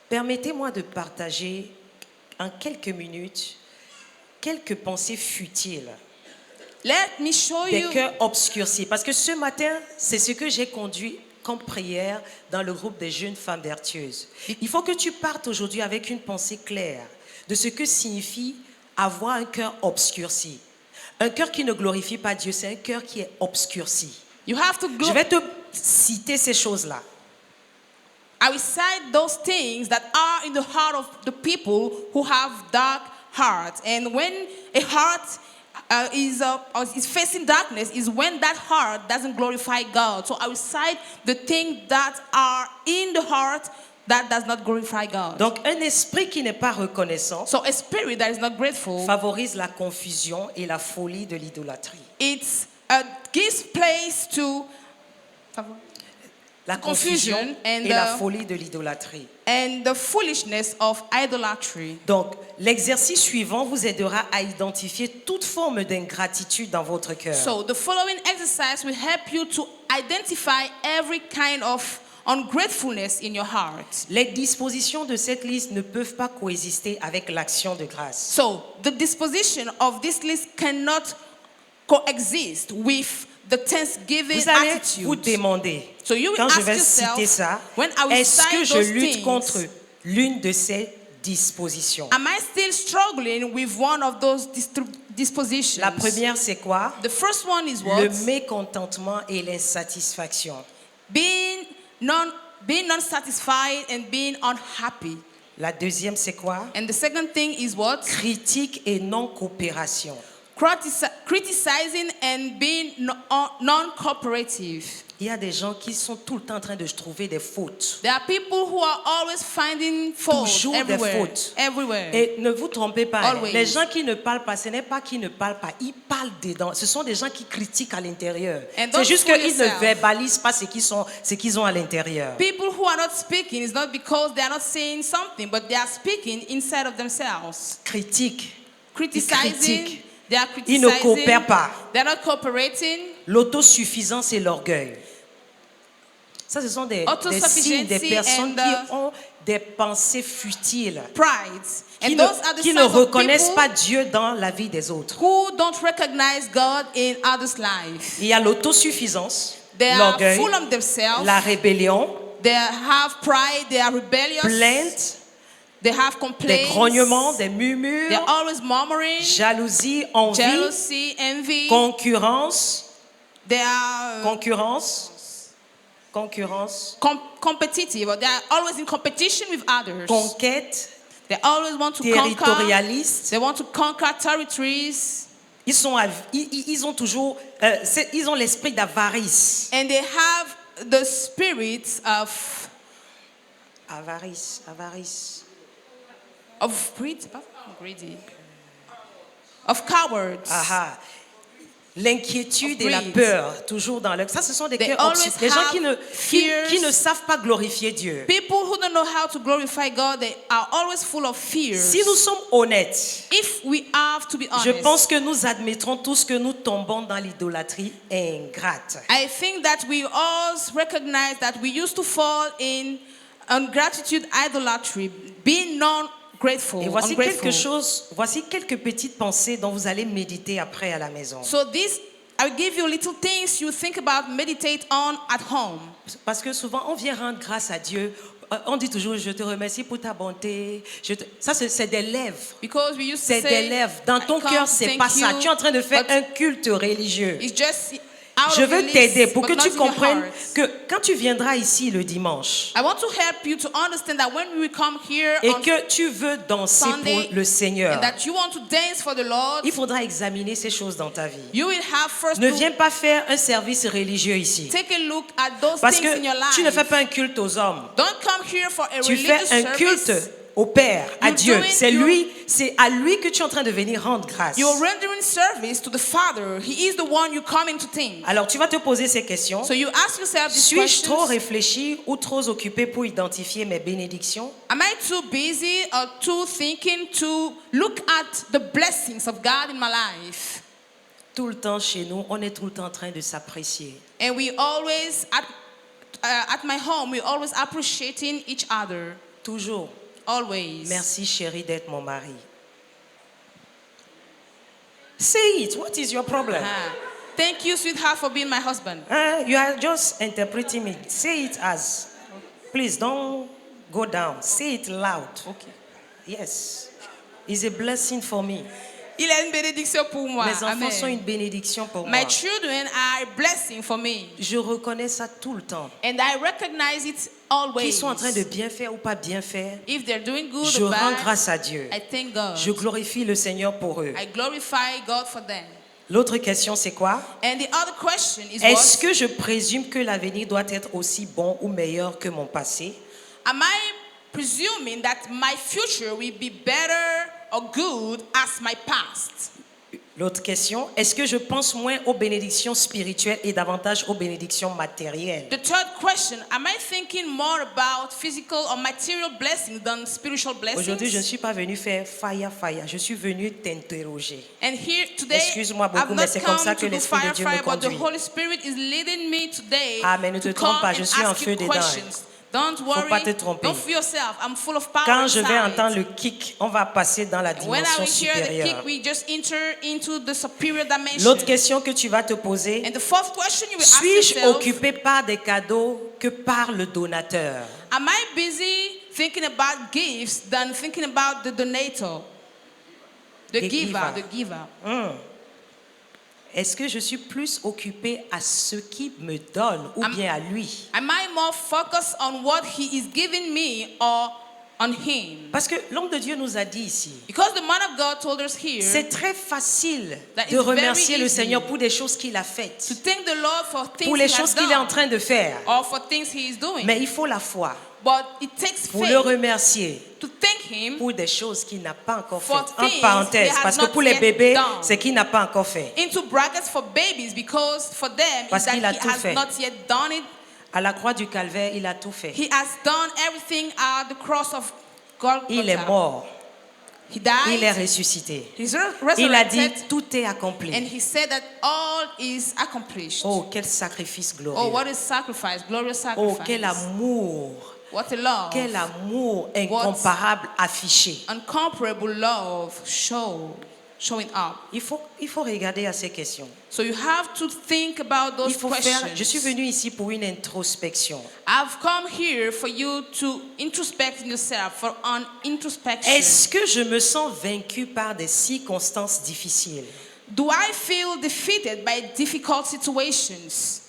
Permettez-moi de partager en quelques minutes quelques pensées futiles, Let me show des you. cœurs obscurcis. Parce que ce matin, c'est ce que j'ai conduit comme prière dans le groupe des jeunes femmes vertueuses. Il faut que tu partes aujourd'hui avec une pensée claire de ce que signifie avoir un cœur obscurci. Un cœur qui ne glorifie pas Dieu, c'est un cœur qui est obscurci. You have to Je vais te citer ces choses-là. I will cite those things that are in the heart of the people who have dark hearts. And when a heart is facing darkness, is when that heart doesn't glorify God. So I will cite the things that are in the heart that does not glorify God. Donc, un esprit qui n'est pas reconnaissant So a spirit that is not grateful, favorise la confusion et la folie de l'idolâtrie. it gives place to La confusion confusion and et la folie de l'idolâtrie. and the foolishness of idolatry. Donc, l'exercice suivant vous aidera à identifier toute forme d'ingratitude dans votre cœur. So the following exercise will help you to identify every kind of ungratefulness in your heart. Les dispositions de cette liste ne peuvent pas coexister avec l'action de grâce. So the disposition of this list cannot coexist with the thanksgiving Vous allez attitude. vous demander, So you will quand je ask vais yourself, citer ça, when I will est-ce que cite je those lutte things, contre l'une de ces dispositions? am I still struggling with one of those dispositions? La première, c'est quoi? The first one is Le what? mécontentement et l'insatisfaction. Being non-satisfied and being unhappy. La deuxième, c'est quoi? And the second thing is what? Critique et non-coopération. Criticizing and being non-cooperative. Il y a des gens qui sont tout le temps en train de trouver des fautes. There are people who are always finding fault Toujours des everywhere. fautes. Everywhere. Et ne vous trompez pas, hein, Always. les gens qui ne parlent pas, ce n'est pas qu'ils ne parlent pas, ils parlent dedans. Ce sont des gens qui critiquent à l'intérieur. And C'est don't juste fool qu'ils ne yourself. verbalisent pas ce qu'ils ont à l'intérieur. People who are not speaking is not because they are not saying something, but they are speaking inside of themselves. Critique. Criticizing. critiquent. They are Ils ne criticizing. coopèrent pas. They are not cooperating. L'autosuffisance et l'orgueil. Ça, ce sont des signes des personnes qui ont des pensées futiles, Pride. qui And those are the ne signs of reconnaissent people pas Dieu dans la vie des autres. who don't recognize God in others' life. Il y a l'autosuffisance, They are l'orgueil, full of themselves. la rébellion, They have pride. They are rebellious. plainte, They have des complaints. grognements, des They're murmures, always murmuring. jalousie, envie, Jealousy, envy. concurrence, They are competitive. Or they are always in competition with others. conquête, They always want to conquer. territorialiste. They want to conquer territories. Ils ont toujours, ils ont l'esprit d'avarice. And they have the spirit of Avarice. greedy. Of cowards. Aha. L'inquiétude Of et la greed. peur, toujours dans leur... Ça, ce sont des They cœurs always obscurs. Des gens have fears. qui ne savent pas glorifier Dieu. People who don't know how to glorify God, they are always full of fears. Si nous sommes honnêtes, If we have to be honest, je pense que nous admettrons tous que nous tombons dans l'idolâtrie ingrate. I think that we all recognize that we used to fall in ungratitude, idolatry, being non-grateful, Et voici ungrateful. voici quelques petites pensées dont vous allez méditer après à la maison. So this, I'll give you little things you think about, meditate on at home. Parce que souvent, on vient rendre grâce à Dieu. On dit toujours, je te remercie pour ta bonté. Ça, c'est des lèvres. Because we used to C'est say, des lèvres. Dans ton I come, cœur, c'est thank pas ça. you, Tu es en train de faire but un culte religieux. it's just out Je of your veux t'aider lips, pour que but tu not in your comprennes heart. que quand tu viendras ici le dimanche I want to help you to understand that when we come here et on que tu veux danser Sunday pour le Seigneur, and that you want to dance for the Lord, il faudra examiner ces choses dans ta vie. you will have first Ne to viens pas faire un service religieux ici. take a look at those Parce things in your que life. tu ne fais pas un culte aux hommes. Don't come here for a Tu religious fais un culte service. au Père, à You're Dieu. doing- C'est à lui que tu es en train de venir rendre grâce. You're rendering service to the Father. He is the one you come in to think. Alors tu vas te poser ces questions. So you ask yourself these Suis-je trop questions. réfléchi ou trop occupé pour identifier mes bénédictions? Am I too busy or too thinking to look at the blessings of God in my life? Tout le temps chez nous, on est tout le temps en train de s'apprécier. And we always, at my home, we always appreciating each other. Toujours. Always. Merci chérie d'être mon mari. Say it. What is your problem? Ah. Thank you, sweetheart, for being my husband. You are just interpreting me. Say it as. Please don't go down. Say it loud. Okay. Yes. It's a blessing for me. Il est une bénédiction pour moi. Mes enfants Amen. sont une bénédiction pour My moi. children are a blessing for me. Je reconnais ça tout le temps. And I recognize it always. Qu'ils sont en train de bien faire ou pas bien faire, If they're doing good je or rends bad, grâce à Dieu. I thank God. Je glorifie le Seigneur pour eux. I glorify God for them. L'autre question, c'est quoi? And the other question is Est-ce what? que je présume que l'avenir doit être aussi bon ou meilleur que mon passé? Am I presuming that my future will be better or good as my past? L'autre question, est-ce que je pense moins aux bénédictions spirituelles et davantage aux bénédictions matérielles? The third question, am I thinking more about physical or material blessings than spiritual Aujourd'hui, je ne blessings? suis pas venu faire fire. Je suis venu t'interroger. And here today, Excuse-moi beaucoup, I've mais not c'est comme ça come que to do l'Esprit de Dieu me fire, but the conduit. Holy Spirit is leading me today Ah, mais ne te to trompe come pas, je and suis en ask feu you dedans. questions. Don't worry, pas te tromper. don't fear yourself. I'm full of power Quand je vais inside. entendre le kick, on va passer dans la And when I dimension will hear the supérieure. kick, we just enter into the superior dimension. L'autre question que tu vas te poser, And the fourth question you will ask suis-je yourself, occupé par des cadeaux que par le donateur? am I busy thinking about gifts than thinking about the donator? The The giver, giver. the giver. Est-ce que je suis plus occupé à ce qu'il me donne ou bien à lui? Am I more focused on what he is giving me or on him? Parce que l'homme de Dieu nous a dit ici, Because the man of God told us here c'est très facile That de is remercier very le easy. Seigneur pour des choses qu'il a to faites, thank the Lord for things pour les he has choses qu'il est en done train de faire. or for things he is doing. Mais il faut la foi But it takes pour le faith remercier to thank him pour des choses qu'il n'a pas encore For faites. En things parenthèse, he has parce que not pour les yet bébés, done. c'est qu'il n'a pas encore fait. into brackets for babies because for them Parce is that qu'il a he tout has fait. not yet done it. À la croix du Calvaire, il a tout fait. He has done everything at the cross of Golgotha. Il est mort, He died. il est ressuscité. He's Il a dit, resurrected. tout est And accompli. he said that all is accomplished. Oh, quel sacrifice Oh, glorieux. what a sacrifice, glorious Oh, sacrifice. quel amour. What a love. Quel amour incomparable affiché. Incomparable love showing up. Il faut regarder à ces questions. So you have to think about Il those faut questions. faire. Je suis venu ici pour une introspection. I've come here for you to introspect in yourself, for an introspection. Est-ce que je me sens vaincu par des circonstances difficiles? Do I feel defeated by difficult situations?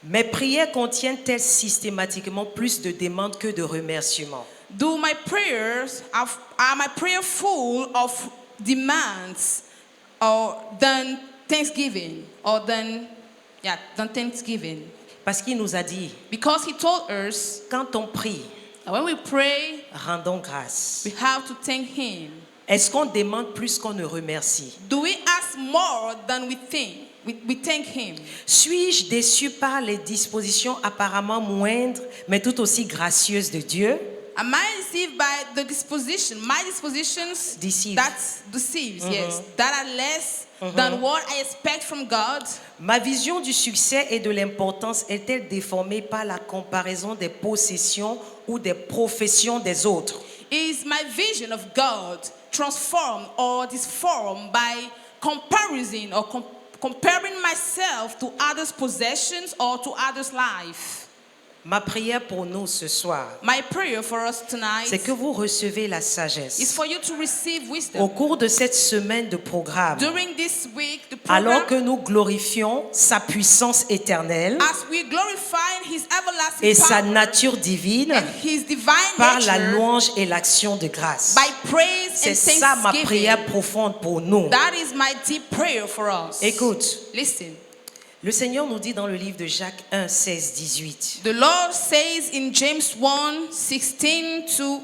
Mes prières contiennent-elles systématiquement plus de demandes que de remerciements? Are my prayer full of demands or than thanksgiving than thanksgiving? Parce qu'il nous a dit, Because he told us quand on prie, that when we pray, rendons grâce. we have to thank him. Est-ce qu'on demande plus qu'on ne remercie? Do we ask more than we think? We thank him. Suis-je déçu par les dispositions apparemment moindres, mais tout aussi gracieuses de Dieu? Am I deceived by the disposition, my dispositions Deceived. that deceives, yes, that are less than what I expect from God? Ma vision du succès et de l'importance est-elle déformée par la comparaison des possessions ou des professions des autres? Is my vision of God transformed or disformed by comparison or comparing myself to others' possessions or to others' life? Ma prière pour nous ce soir, My prayer for us tonight c'est que vous recevez la is sagesse. for you to receive Au wisdom. cours de cette semaine de programme, During this week, the alors que program, nous glorifions sa puissance éternelle as we glorify His everlasting et sa power nature divine and His divine par la nature, louange et l'action de grâce. by praise C'est and ça ma thanksgiving, prière profonde pour nous. that is my deep prayer for us. Écoute, Listen, le Seigneur nous dit dans le livre de Jacques 1, 16, 18. the Lord says in James 1, 16 to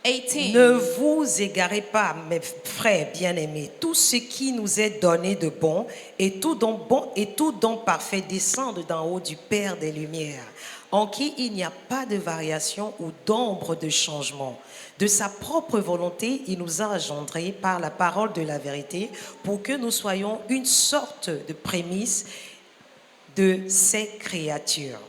18, Ne vous égarez pas, mes frères bien-aimés. Tout ce qui nous est donné de bon et tout don parfait descend d'en haut du Père des Lumières, en qui il n'y a pas de variation ou d'ombre de changement. De sa propre volonté, il nous a engendrés par la parole de la vérité pour que nous soyons une sorte de prémisse de ses créatures.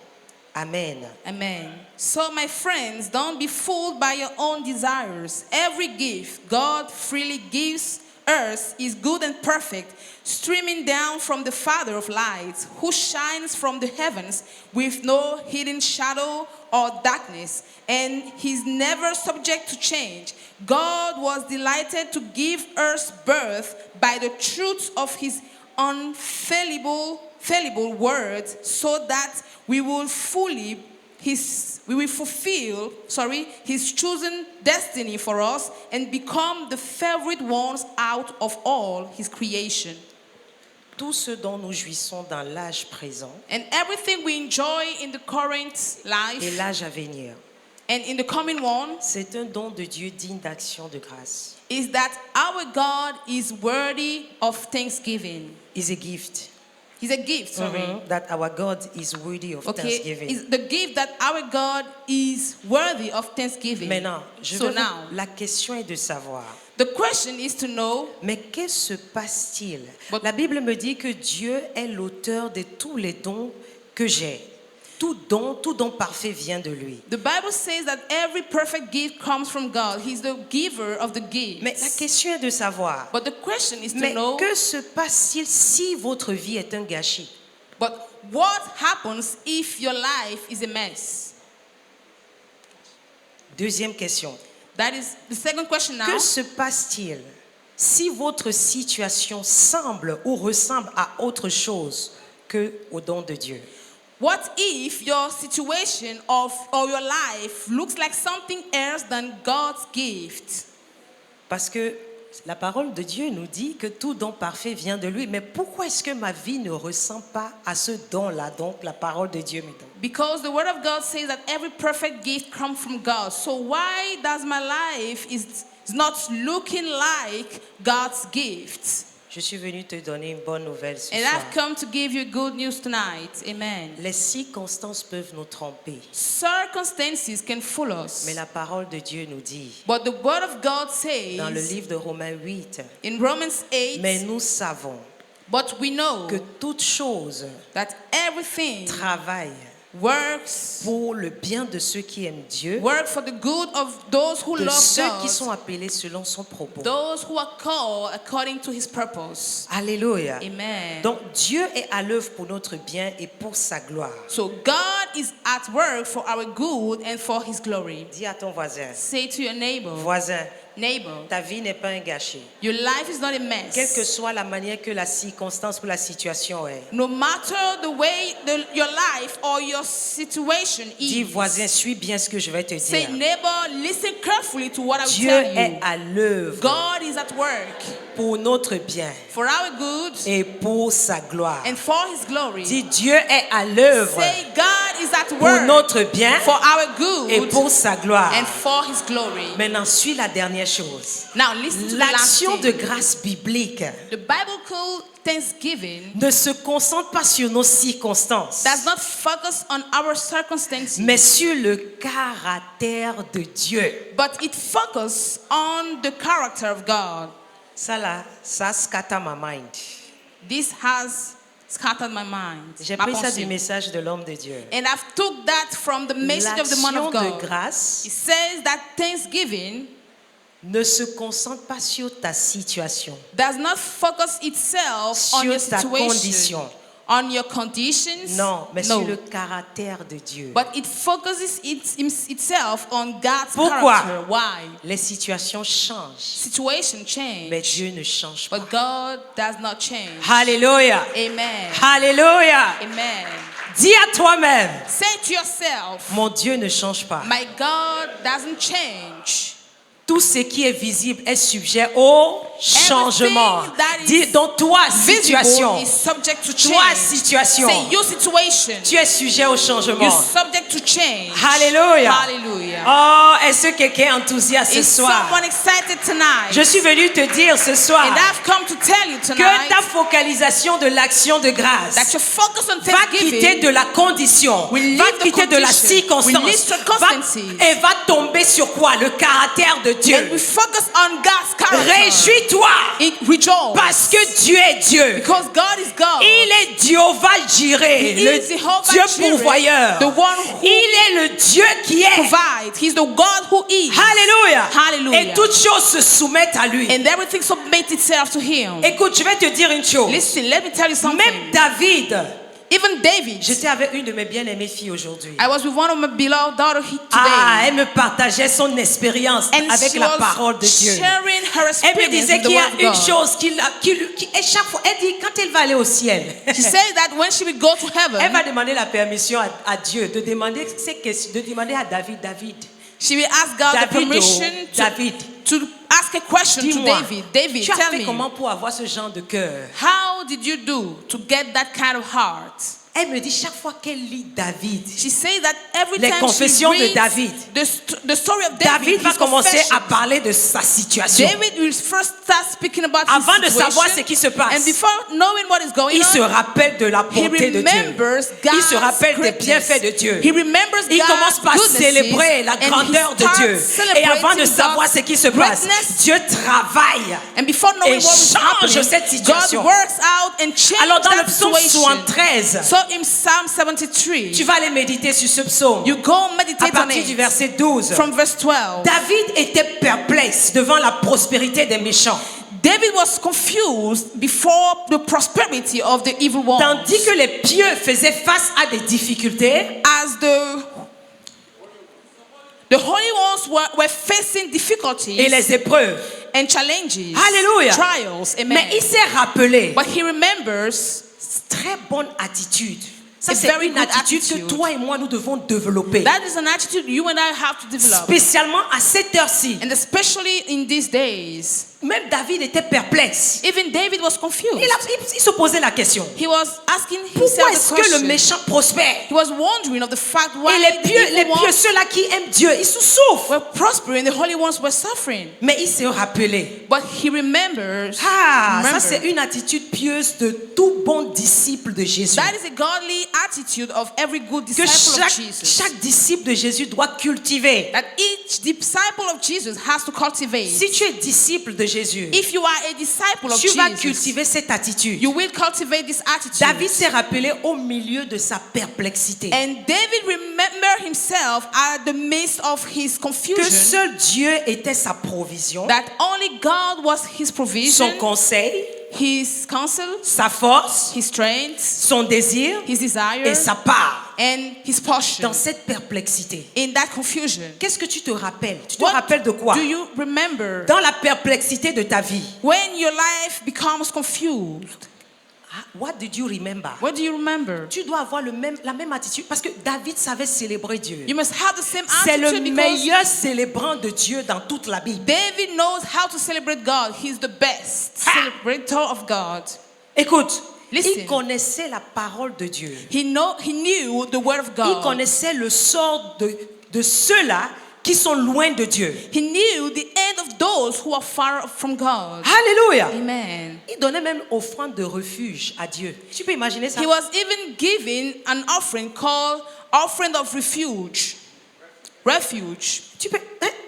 Amen. Amen. So, my friends, don't be fooled by your own desires. Every gift God freely gives earth is good and perfect, streaming down from the Father of lights, who shines from the heavens with no hidden shadow or darkness, and he's never subject to change. God was delighted to give us birth by the truth of his unfallible words, so that we will fulfill his chosen destiny for us and become the favorite ones out of all his creation. Tout ce dont nous jouissons dans l'âge présent And everything we enjoy in the current et life l'âge à venir, and in the coming one c'est un don de Dieu digne d'action de grâce. is that our God is worthy of thanksgiving. It's a gift. He's a gift, sorry. That our God is worthy of Okay, thanksgiving. is the gift that our God is worthy of thanksgiving. Maintenant, So now, la question est de savoir, the question is to know, mais que se passe-t-il? But- La Bible me dit que Dieu est l'auteur de tous les dons que j'ai. Tout don parfait vient de lui. the Bible says that every perfect gift comes from God. He's the giver of the gift. Mais la question est de savoir, But the question is to mais know, que se passe-t-il si votre vie est un gâchis? but what happens if your life is a mess? Deuxième question, That is the second question now. que se passe-t-il si votre situation semble ou ressemble à autre chose que au don de Dieu? What if your situation or your life looks like something else than God's gift? Parce que la parole de Dieu nous dit que tout don parfait vient de lui. Mais pourquoi est-ce que ma vie ne ressemble pas à ce don-là? Donc la parole de Dieu me donne. Because the word of God says that every perfect gift comes from God. So why does my life is not looking like God's gift? Je suis venu te donner une bonne nouvelle ce And soir. I've come to give you good news tonight. Amen. Les circonstances peuvent nous tromper. Circumstances can fool us. Mais la parole de Dieu nous dit, But the word of God dans le says livre de Romains 8, in Romans 8, mais nous savons but we know que toute chose that everything travaille works pour le bien de ceux qui aiment Dieu, work for the good of those who de love ceux qui God, sont appelés selon son propos. those who are called according to his purpose. Alléluia. Amen. Donc Dieu est à l'œuvre pour notre bien et pour sa gloire. So God is at work for our good and for his glory. Dis à ton voisin, Say to your neighbor, neighbor, ta vie n'est pas un gâchis. your life is not a Quelle que mess. soit la manière que la circonstance ou la situation est. No matter the way your life or your situation Dis is. voisin, suis bien ce que je vais te Say, dire. neighbor, listen carefully to what I will Dieu tell est you. à l'œuvre God is at work pour notre bien for our good et pour sa gloire. and for his glory. Dis Dieu est à l'œuvre Say, God is at pour work notre bien for our et good pour sa gloire. and for his glory. Maintenant, suis la dernière chose. Now listen to the last L'action de thing. grâce biblique The biblical thanksgiving ne se concentre pas sur nos circonstances, does not focus on our circumstances, mais sur le caractère de Dieu. but it focuses on the character of God. Ça là, ça scatter my mind. This has scattered my mind. J'ai ma pris ça pensée. du message de l'homme de Dieu. And I've took that from the message of the man L'action of de God. grâce It says that thanksgiving ne se concentre pas sur ta situation, does not focus itself on sur your ta situation, condition. on your conditions. Non, mais No. sur le caractère de Dieu. But it focuses itself on God's Pourquoi? character. Why? Les situations changent, Situation change, mais Dieu ne change pas. but God does not change. Alléluia. Amen. Alléluia. Amen. Dis à toi-même, Say to yourself, mon Dieu ne change pas. my God doesn't change. Tout ce qui est visible est sujet au changement. Everything that is Dis donc toi, situation. Visible is subject to Toi, change. situation. Say your situation. Tu es sujet au changement. You're subject to change. Alléluia. Hallelujah. Oh, est-ce que quelqu'un est enthousiaste ce Is soir? someone excited tonight? Je suis venu te dire ce soir And I've come to tell you que tonight ta focalisation de l'action de grâce that your focus on va quitter thanksgiving de la condition, will leave va the quitter de la condition, will circonstance, leave circumstances. et va tomber sur quoi? Le caractère de and we Dieu. focus on God's character. Réjouis-toi Rejoice. parce que Dieu est Dieu. Because God is God. Il est Jéhovah Jireh, He le is Jehovah Dieu Jireh, pourvoyeur. the one who Il est le Dieu qui est provides. it. He's the God who is. Alléluia. Hallelujah. Et toutes choses se soumettent à lui. And everything submits itself to him. Écoute, je vais te dire une chose. Listen, let me tell you something. Même David, Even David. j'étais avec une de mes bien-aimées filles aujourd'hui. I was with one of my beloved daughter today. Ah, elle me partageait son expérience And avec she la was parole de Dieu. sharing her Elle me experience disait with the qu'il y a word of une God. chose qui et chaque fois, elle dit quand elle va aller au ciel, She said that when she would go to elle heaven, va demander la permission à Dieu de demander ces questions, de demander à David, she will ask God the David, permission David, to ask a question to dis-moi, David, tu as tell fait me, comment pour avoir ce genre de cœur? how did you do to get that kind of heart? Elle me dit chaque fois qu'elle lit David, She says that every Les time confessions she de reads David. the story of David, David va his commencer à confession, parler de sa situation. David will first start speaking about Avant his de situation, savoir ce qui se passe, and before knowing what is going il se on, rappelle de la he bonté de Dieu. remembers Il se God's rappelle des greatness. bienfaits de Dieu. He remembers Il commence God's par goodnesses, célébrer la and he grandeur de starts Dieu. Et avant de celebrating savoir ce qui se passe, greatness. Dieu travaille. And before knowing Et what was change happening, cette situation. God works out and changes Alors dans le that psaume situation. 73, So in Psalm 73, tu vas aller méditer sur ce psaume. you go À meditate on partir du it verset 12. from verse 12. David était perplexe devant la prospérité des méchants, David was confused before the prosperity of the evil ones. tandis que les pieux faisaient face à des difficultés. As the holy ones were facing difficulties Et les épreuves. and challenges, Alléluia. trials, amen. Mais il s'est rappelé, But he remembers très bonne attitude. Ça, A c'est very une good attitude que attitude. toi et moi, nous devons développer. that is an attitude you and I have to develop. Spécialement à cette heure-ci. And especially in these days, Même David était perplexe. even David was confused. Il se posait la question. He was asking Pourquoi himself est-ce the que le question. méchant prospère? He was wondering of the fact why Et les the pieux, evil ones ceux-là qui aiment Dieu, ils souffrent. were prospering, the holy ones were suffering. Mais il s'est rappelé. But he remembers. Ah, ça remembered. c'est une attitude pieuse de tout bon disciple de Jésus. That is a godly attitude of every good Que disciple of Jesus. chaque disciple de Jésus doit cultiver. That each disciple of Jesus has to cultivate. Si tu es disciple de Jésus, If you are a disciple of tu vas Jesus, cultiver cette attitude. you will cultivate this attitude. David s'est rappelé au milieu de sa perplexité And David remembered himself at the midst of his que confusion, seul Dieu était sa provision, that only God was his provision, son conseil, his counsel, sa force, his strength, son désir his desire, et sa part and his portion. dans cette perplexité. In that confusion, Qu'est-ce que tu te rappelles? Tu te what rappelles de quoi? do you remember Dans la perplexité de ta vie. when your life becomes confused? Ah, what did you remember? What do you remember? Tu dois avoir la même attitude parce que David savait célébrer Dieu. You must have the same C'est le attitude because meilleur célébrant de Dieu dans toute la Bible. David knows how to celebrate God. He's the best celebrator of God. Écoute, Listen. il connaissait la parole de Dieu. He knew the word of Il God. connaissait le sort de ceux-là qui sont loin de Dieu. He knew the end of those who are far from God. Alléluia. Amen. Il donnait même offrande de refuge à Dieu. Tu peux imaginer ça? He was even giving an offering called offering of refuge. Refuge.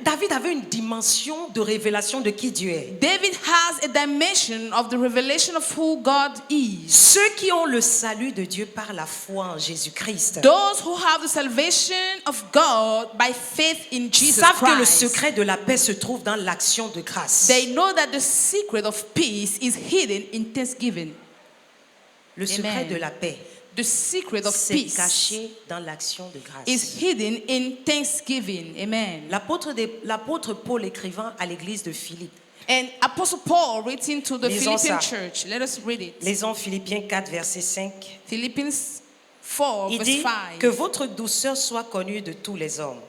David avait une dimension de révélation de qui Dieu est. David has a dimension of the revelation of who God is. Ceux qui ont le salut de Dieu par la foi en Jésus-Christ Those who have the salvation of God by faith in Jesus savent que le Christ. secret de la paix se trouve dans l'action de grâce. They know that the secret of peace is hidden in thanksgiving. Le secret Amen. de la paix, The secret of c'est peace caché dans l'action de grâce. is hidden in thanksgiving. Amen. L'apôtre Paul écrivant à l'église de Philippe, And Apostle Paul written to the Lisons Philippian ça. church. Let us read it. lisons Philippiens 4, verset 5. Philippians 4, Il verse dit 5. que votre douceur soit connue de tous les hommes.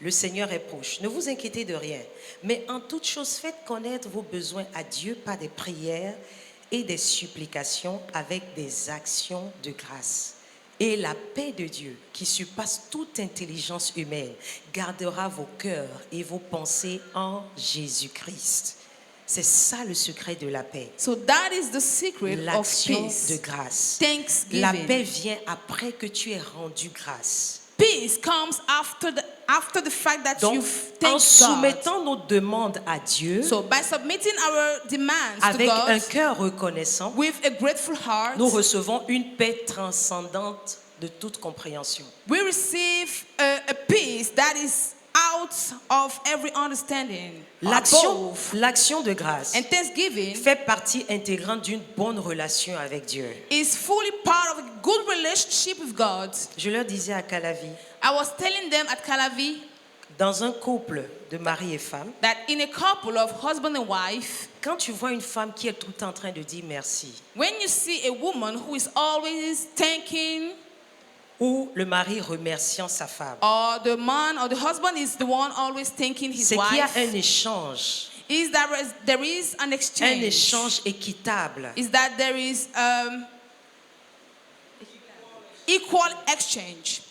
Le Seigneur est proche. Ne vous inquiétez de rien. Mais en toute chose, faites connaître vos besoins à Dieu par des prières et des supplications avec des actions de grâce. Et la paix de Dieu, qui surpasse toute intelligence humaine, gardera vos cœurs et vos pensées en Jésus-Christ. C'est ça le secret de la paix. So that is the secret of L'action peace. de grâce. Thanksgiving. La paix vient après que tu aies rendu grâce. Peace comes after the fact that Donc, you've en thanked God. soumettant nos demandes à Dieu, So by submitting our demands avec to un God cœur reconnaissant, with a grateful heart, nous recevons une paix transcendante de toute compréhension. we receive a peace that is out of every understanding. L'action, Above. l'action de grâce And thanksgiving fait partie intégrante d'une bonne relation avec Dieu. is fully part of a good relationship with God. Je leur disais à Calavi, I was telling them at Calavi dans un couple de mari et femme, that in a couple of husband and wife, quand tu vois une femme qui est tout le temps en train de dire merci, when you see a woman who is always thanking, ou le mari remerciant sa femme, or the man or the husband is the one always thanking his c'est qu'il y a wife, un échange, is that there is an un exchange. échange équitable. Is that there is equal exchange.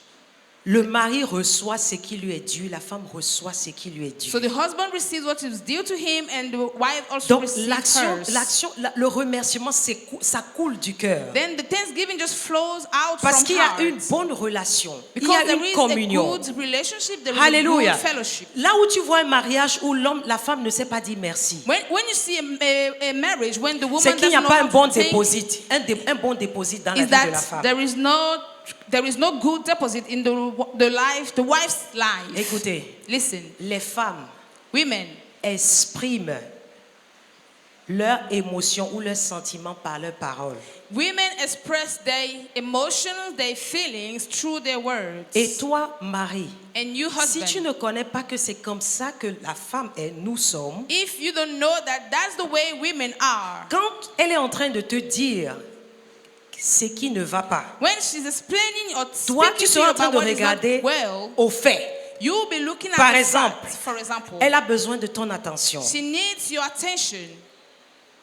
Le mari reçoit ce qui lui est dû, la femme reçoit ce qui lui est dû. So the husband receives what is due to him, and the wife also Donc receives l'action, hers. le remerciement, ça coule du cœur. Then the thanksgiving just flows out Parce from qu'il y a heart. une bonne relation, il y Because a there une is communion. a good relationship, there is Alléluia. a good fellowship. Là où tu vois un mariage où la femme ne sait pas dire merci, When you see a marriage, when the woman c'est qu'il n'y a doesn't pas un know how bon to thank, déposit, un bon déposit dans la is vie de la that femme. there is no good deposit in the wife's life. Écoutez, Listen, les femmes women expriment leurs émotions ou leurs sentiments par leurs paroles. Women express their emotions, their feelings through their words. Et toi, mari, And you, si husband, tu ne connais pas que c'est comme ça que la femme est, nous sommes, if you don't know that that's the way women are, quand elle est en train de te dire ce qui ne va pas, when she's explaining or toi, speaking tu to seras you en train about de what is regarder not well, au fait. you'll be looking at Par the exemple, facts. For example, Elle a besoin de ton attention. she needs your attention.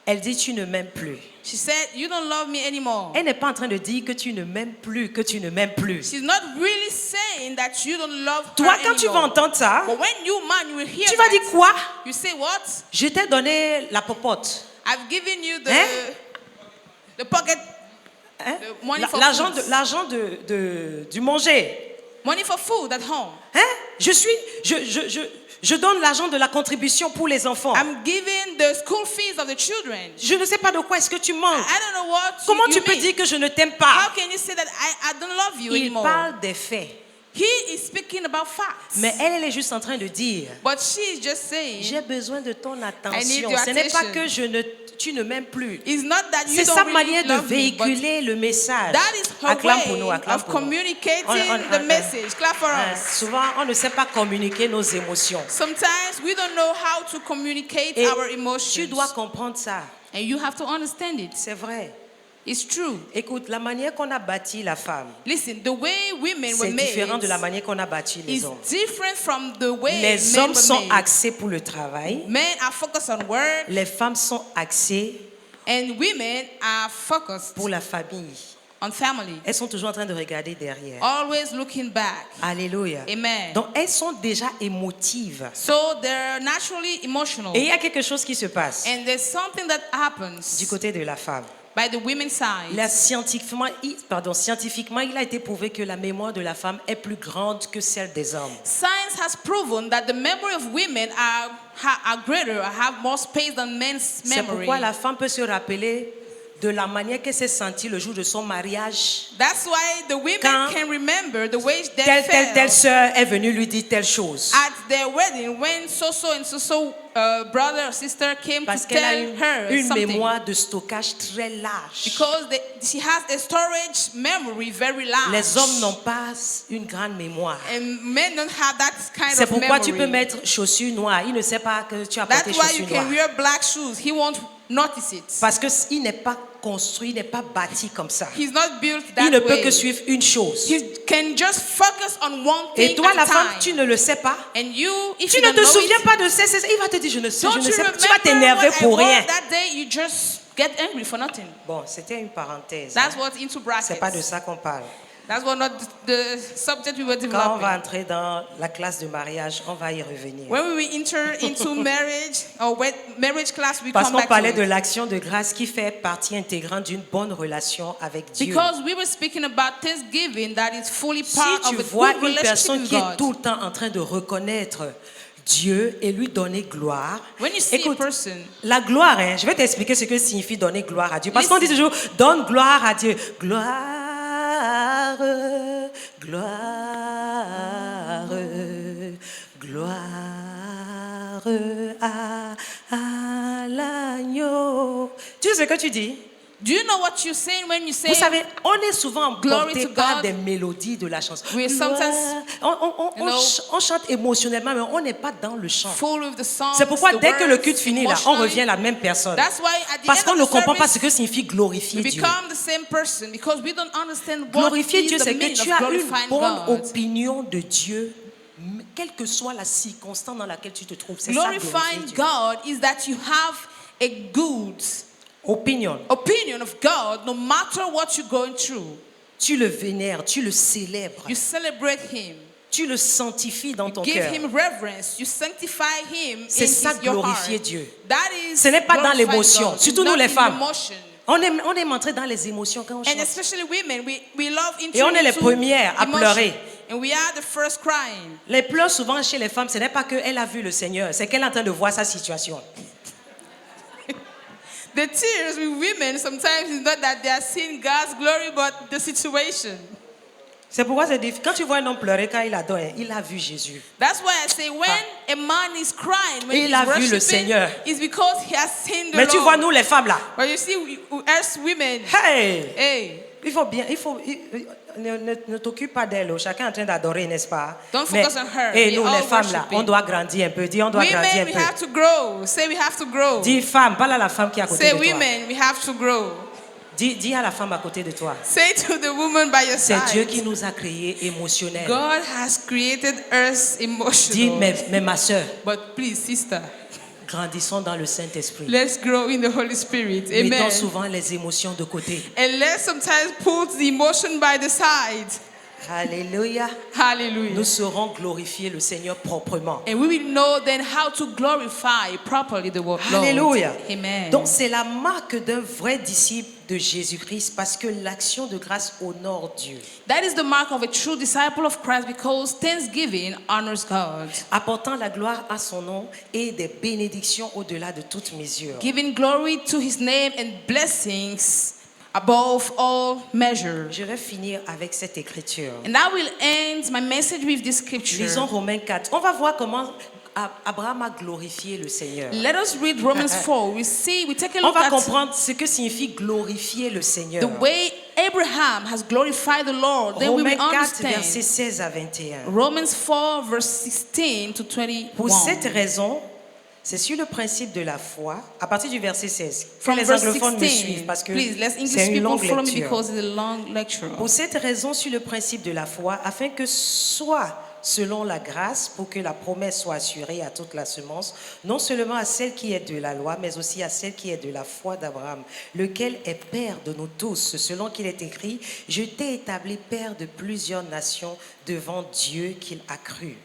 Elle dit tu ne m'aimes plus. She said, you don't love me anymore. Elle n'est pas en train de dire que tu ne m'aimes plus, que tu ne m'aimes plus. She's not really saying that you don't love Toi, her quand tu vas anymore. entendre ça, But when you man, you will hear tu vas that, dire quoi? you say what? Je t'ai donné la popote. I've given you Hein? the pocket, Hein? the money for L'argent food. du manger. Money for food at home. Hein? Je donne l'argent de la contribution pour les enfants. I'm giving the school fees of the children. Je ne sais pas de quoi est-ce que tu manques. I don't know what Comment you tu peux mean. dire que je ne t'aime How pas? can you say that I don't love you Il anymore? parle des faits. He is speaking about facts. Mais elle est juste en train de dire, But she is just saying, j'ai besoin de ton attention. your Ce n'est pas attention. que tu ne m'aimes plus. it's not that you C'est don't sa really manière de love me, but véhiculer le message. that is her Acclame pour way nous, acclame of pour nous. communicating On- the message. Clap for us. Souvent, on ne sait pas communiquer nos émotions. Sometimes we don't know how to communicate Et our emotions. tu dois comprendre ça. And you have to understand it. C'est vrai. It's true. Écoute, la manière qu'on a bâti la femme, Listen, the way women were c'est différent made de la manière qu'on a bâti les is hommes. different from the way Les men hommes were sont made. axés pour le travail. Men are focused on work, Les femmes sont axées and women are focused pour la famille. on family. Elles sont toujours en train de regarder derrière. Always looking back. Alléluia. Amen. Donc, elles sont déjà émotives. So they're naturally emotional. Et il y a quelque chose qui se passe And there's something that happens du côté de la femme. by the women's side. Là, scientifiquement, il a été prouvé que la mémoire de la femme est plus grande que celle des hommes. Science has proven that the memory of women are greater, have more space than men's C'est memory. pourquoi la femme peut se rappeler de la manière qu'elle s'est sentie le jour de son mariage. That's why the women Quand can remember the way they Telle felt sœur est venue lui dire telle chose. at their wedding when so-so and so-so brother or sister came Parce to qu'elle a tell her une something. mémoire de stockage très large. Because she has a storage memory very large. Les hommes n'ont pas une grande mémoire. And men don't have that kind C'est of pourquoi memory. tu peux mettre chaussures noires. Il ne sait pas que tu as porté That's why you chaussures can noires. wear black shoes. He won't notice it. Parce qu'il n'est pas construit, il n'est pas bâti comme ça. He's not built that Il ne peut way. que suivre une chose. He can just focus on one thing Et toi, at la a femme, time. tu ne le sais pas. And you, if Tu you ne don't te know souviens it, pas de ça. Il va te dire, je ne sais, don't je ne you sais pas. remember Tu vas t'énerver what I pour wore rien. that day? You just get angry for nothing. Bon, c'était une parenthèse. That's what's into brackets. C'est pas de ça qu'on parle. That's what not the subject we were Quand on va developing. entrer dans la classe de mariage, on va y revenir. When we enter into marriage or marriage class, we Parce come qu'on back parlait to de it. l'action de grâce qui fait partie intégrante d'une bonne relation avec Dieu. Because we were speaking about Thanksgiving that is fully Si part tu of a vois good une personne relationship qui with est God. tout le temps en train de reconnaître Dieu et lui donner gloire, When you see écoute, a person, la gloire, hein, je vais t'expliquer ce que signifie donner gloire à Dieu. Parce qu'on dit Listen. toujours, donne gloire à Dieu. Gloire, gloire, Gloire à l'agneau. Tu sais ce que tu dis? Do you know what you're saying when you say? Vous savez, on est souvent Glory emporté to par God. des mélodies de la chanson. We Gloire. sometimes, On chante émotionnellement, mais on n'est pas dans le chant. full of the songs, C'est pourquoi the dès que le words, culte finit, là, on emotionally. revient la même personne. That's why at the Parce end qu'on of ne the comprend pas service, ce que signifie glorifier we Dieu. become the same person because we don't understand what Glorifier is Dieu, the c'est que meaning tu of as une glorifying bonne God. opinion de Dieu, quelle que soit la circonstance dans laquelle tu te trouves. C'est ça, glorifier Glorifying Dieu. God is that you have a good Opinion. opinion of God no matter what you're going through. Tu le vénères, tu le célèbres, You celebrate Him. tu le sanctifies dans ton Give cœur. Him reverence. You sanctify Him C'est ça, your glorifier heart. Dieu. That is Ce n'est pas dans glorifying l'émotion, God. surtout It's nous not les in femmes. emotion. On aime entrer dans les émotions quand on And chante. especially women, we love Et on est les into premières à emotion. pleurer. And we are the first crying. Les pleurs souvent chez les femmes, ce n'est pas qu'elle a vu le Seigneur, c'est qu'elle est en train de voir sa situation. The tears with women sometimes is not that they are seeing God's glory, but the situation. C'est pourquoi c'est difficile. Quand tu vois un homme pleurer quand il adore, il a vu Jésus. That's why I say when a man is crying, when Il he's a vu le worshiping, Seigneur. it's because he has seen the Mais tu Lord. vois, nous les femmes là, But you see, us women, hey, hey, ne t'occupe pas d'elle. Chacun est en train d'adorer, n'est-ce pas? Don't focus on her. Et We nous all les femmes là, worshiping. on doit grandir un peu. Dis, on doit grandir women, un we peu. have to grow. Say we have to grow. Dis femme, parle à la femme qui est à côté Say de toi. women, we have to grow. Dis à la femme à côté de toi. Say to the woman by your C'est Dieu side. qui nous a créés émotionnels. God has created us Dis, emotional. mais ma soeur, But please, sister, grandissons dans le Saint-Esprit. let's grow in the Holy Spirit. Amen. Mettons souvent les émotions de côté. And let's sometimes put the emotion by the side. Alléluia. Hallelujah. Nous saurons glorifier le Seigneur proprement. And we will know then how to glorify properly the Lord. Alléluia. Amen. Donc c'est la marque d'un vrai disciple de Jésus-Christ parce que l'action de grâce honore Dieu. That is the mark of a true disciple of Christ because thanksgiving honors God. Apportant la gloire à son nom et des bénédictions au-delà de toute mesure. Giving glory to his name and blessings above all measure. Je vais finir avec cette écriture. And I will end my message with this scripture. Lisons Romains 4. On va voir comment Abraham a glorifié le Seigneur. Let us read Romans 4. We take a On look va at comprendre ce que signifie glorifier le Seigneur. the way Abraham has glorified the Lord. Then we Romains will 4, understand. versets 16 à 21. Romans 4, verse 16 to 21. Pour cette raison, c'est sur le principe de la foi, à partir du verset 16, que From les verse anglophones me 16, suivent parce que please, let's English c'est une people longue follow me lecture. because it's a long lecture. Pour cette raison, sur le principe de la foi, afin que soit selon la grâce, pour que la promesse soit assurée à toute la semence, non seulement à celle qui est de la loi, mais aussi à celle qui est de la foi d'Abraham, lequel est père de nous tous, selon qu'il est écrit, « Je t'ai établi père de plusieurs nations devant Dieu qu'il a cru ».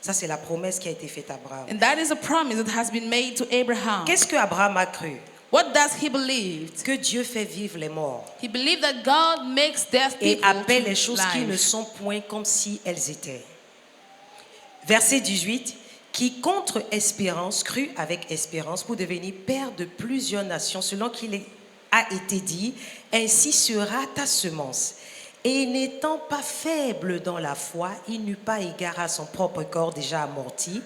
Ça, c'est la promesse qui a été faite à Abraham. And that is a promise that has been made to Abraham. Qu'est-ce que Abraham a cru? What does he believe? Que Dieu fait vivre les morts He believed that God makes deaf et people appelle to les choses qui ne life. sont point comme si elles étaient. Verset 18, qui contre espérance crut avec espérance pour devenir père de plusieurs nations, selon qu'il a été dit, ainsi sera ta semence. Et n'étant pas faible dans la foi, il n'eut pas égard à son propre corps déjà amorti,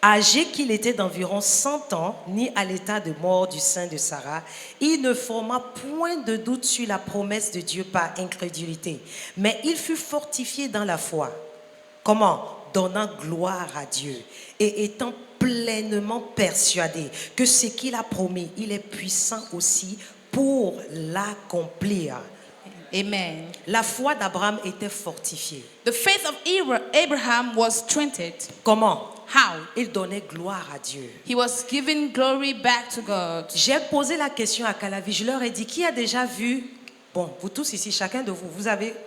âgé qu'il était d'environ 100 ans, ni à l'état de mort du sein de Sarah, il ne forma point de doute sur la promesse de Dieu par incrédulité, mais il fut fortifié dans la foi. Comment? Donnant gloire à Dieu et étant pleinement persuadé que ce qu'il a promis, il est puissant aussi pour l'accomplir. Amen. La foi d'Abraham était fortifiée. The faith of Abraham was strengthened. Comment? How? Il donnait gloire à Dieu. He was giving glory back to God. J'ai posé la question à Calavi, je leur ai dit, qui a déjà vu, bon, vous tous ici, chacun de vous,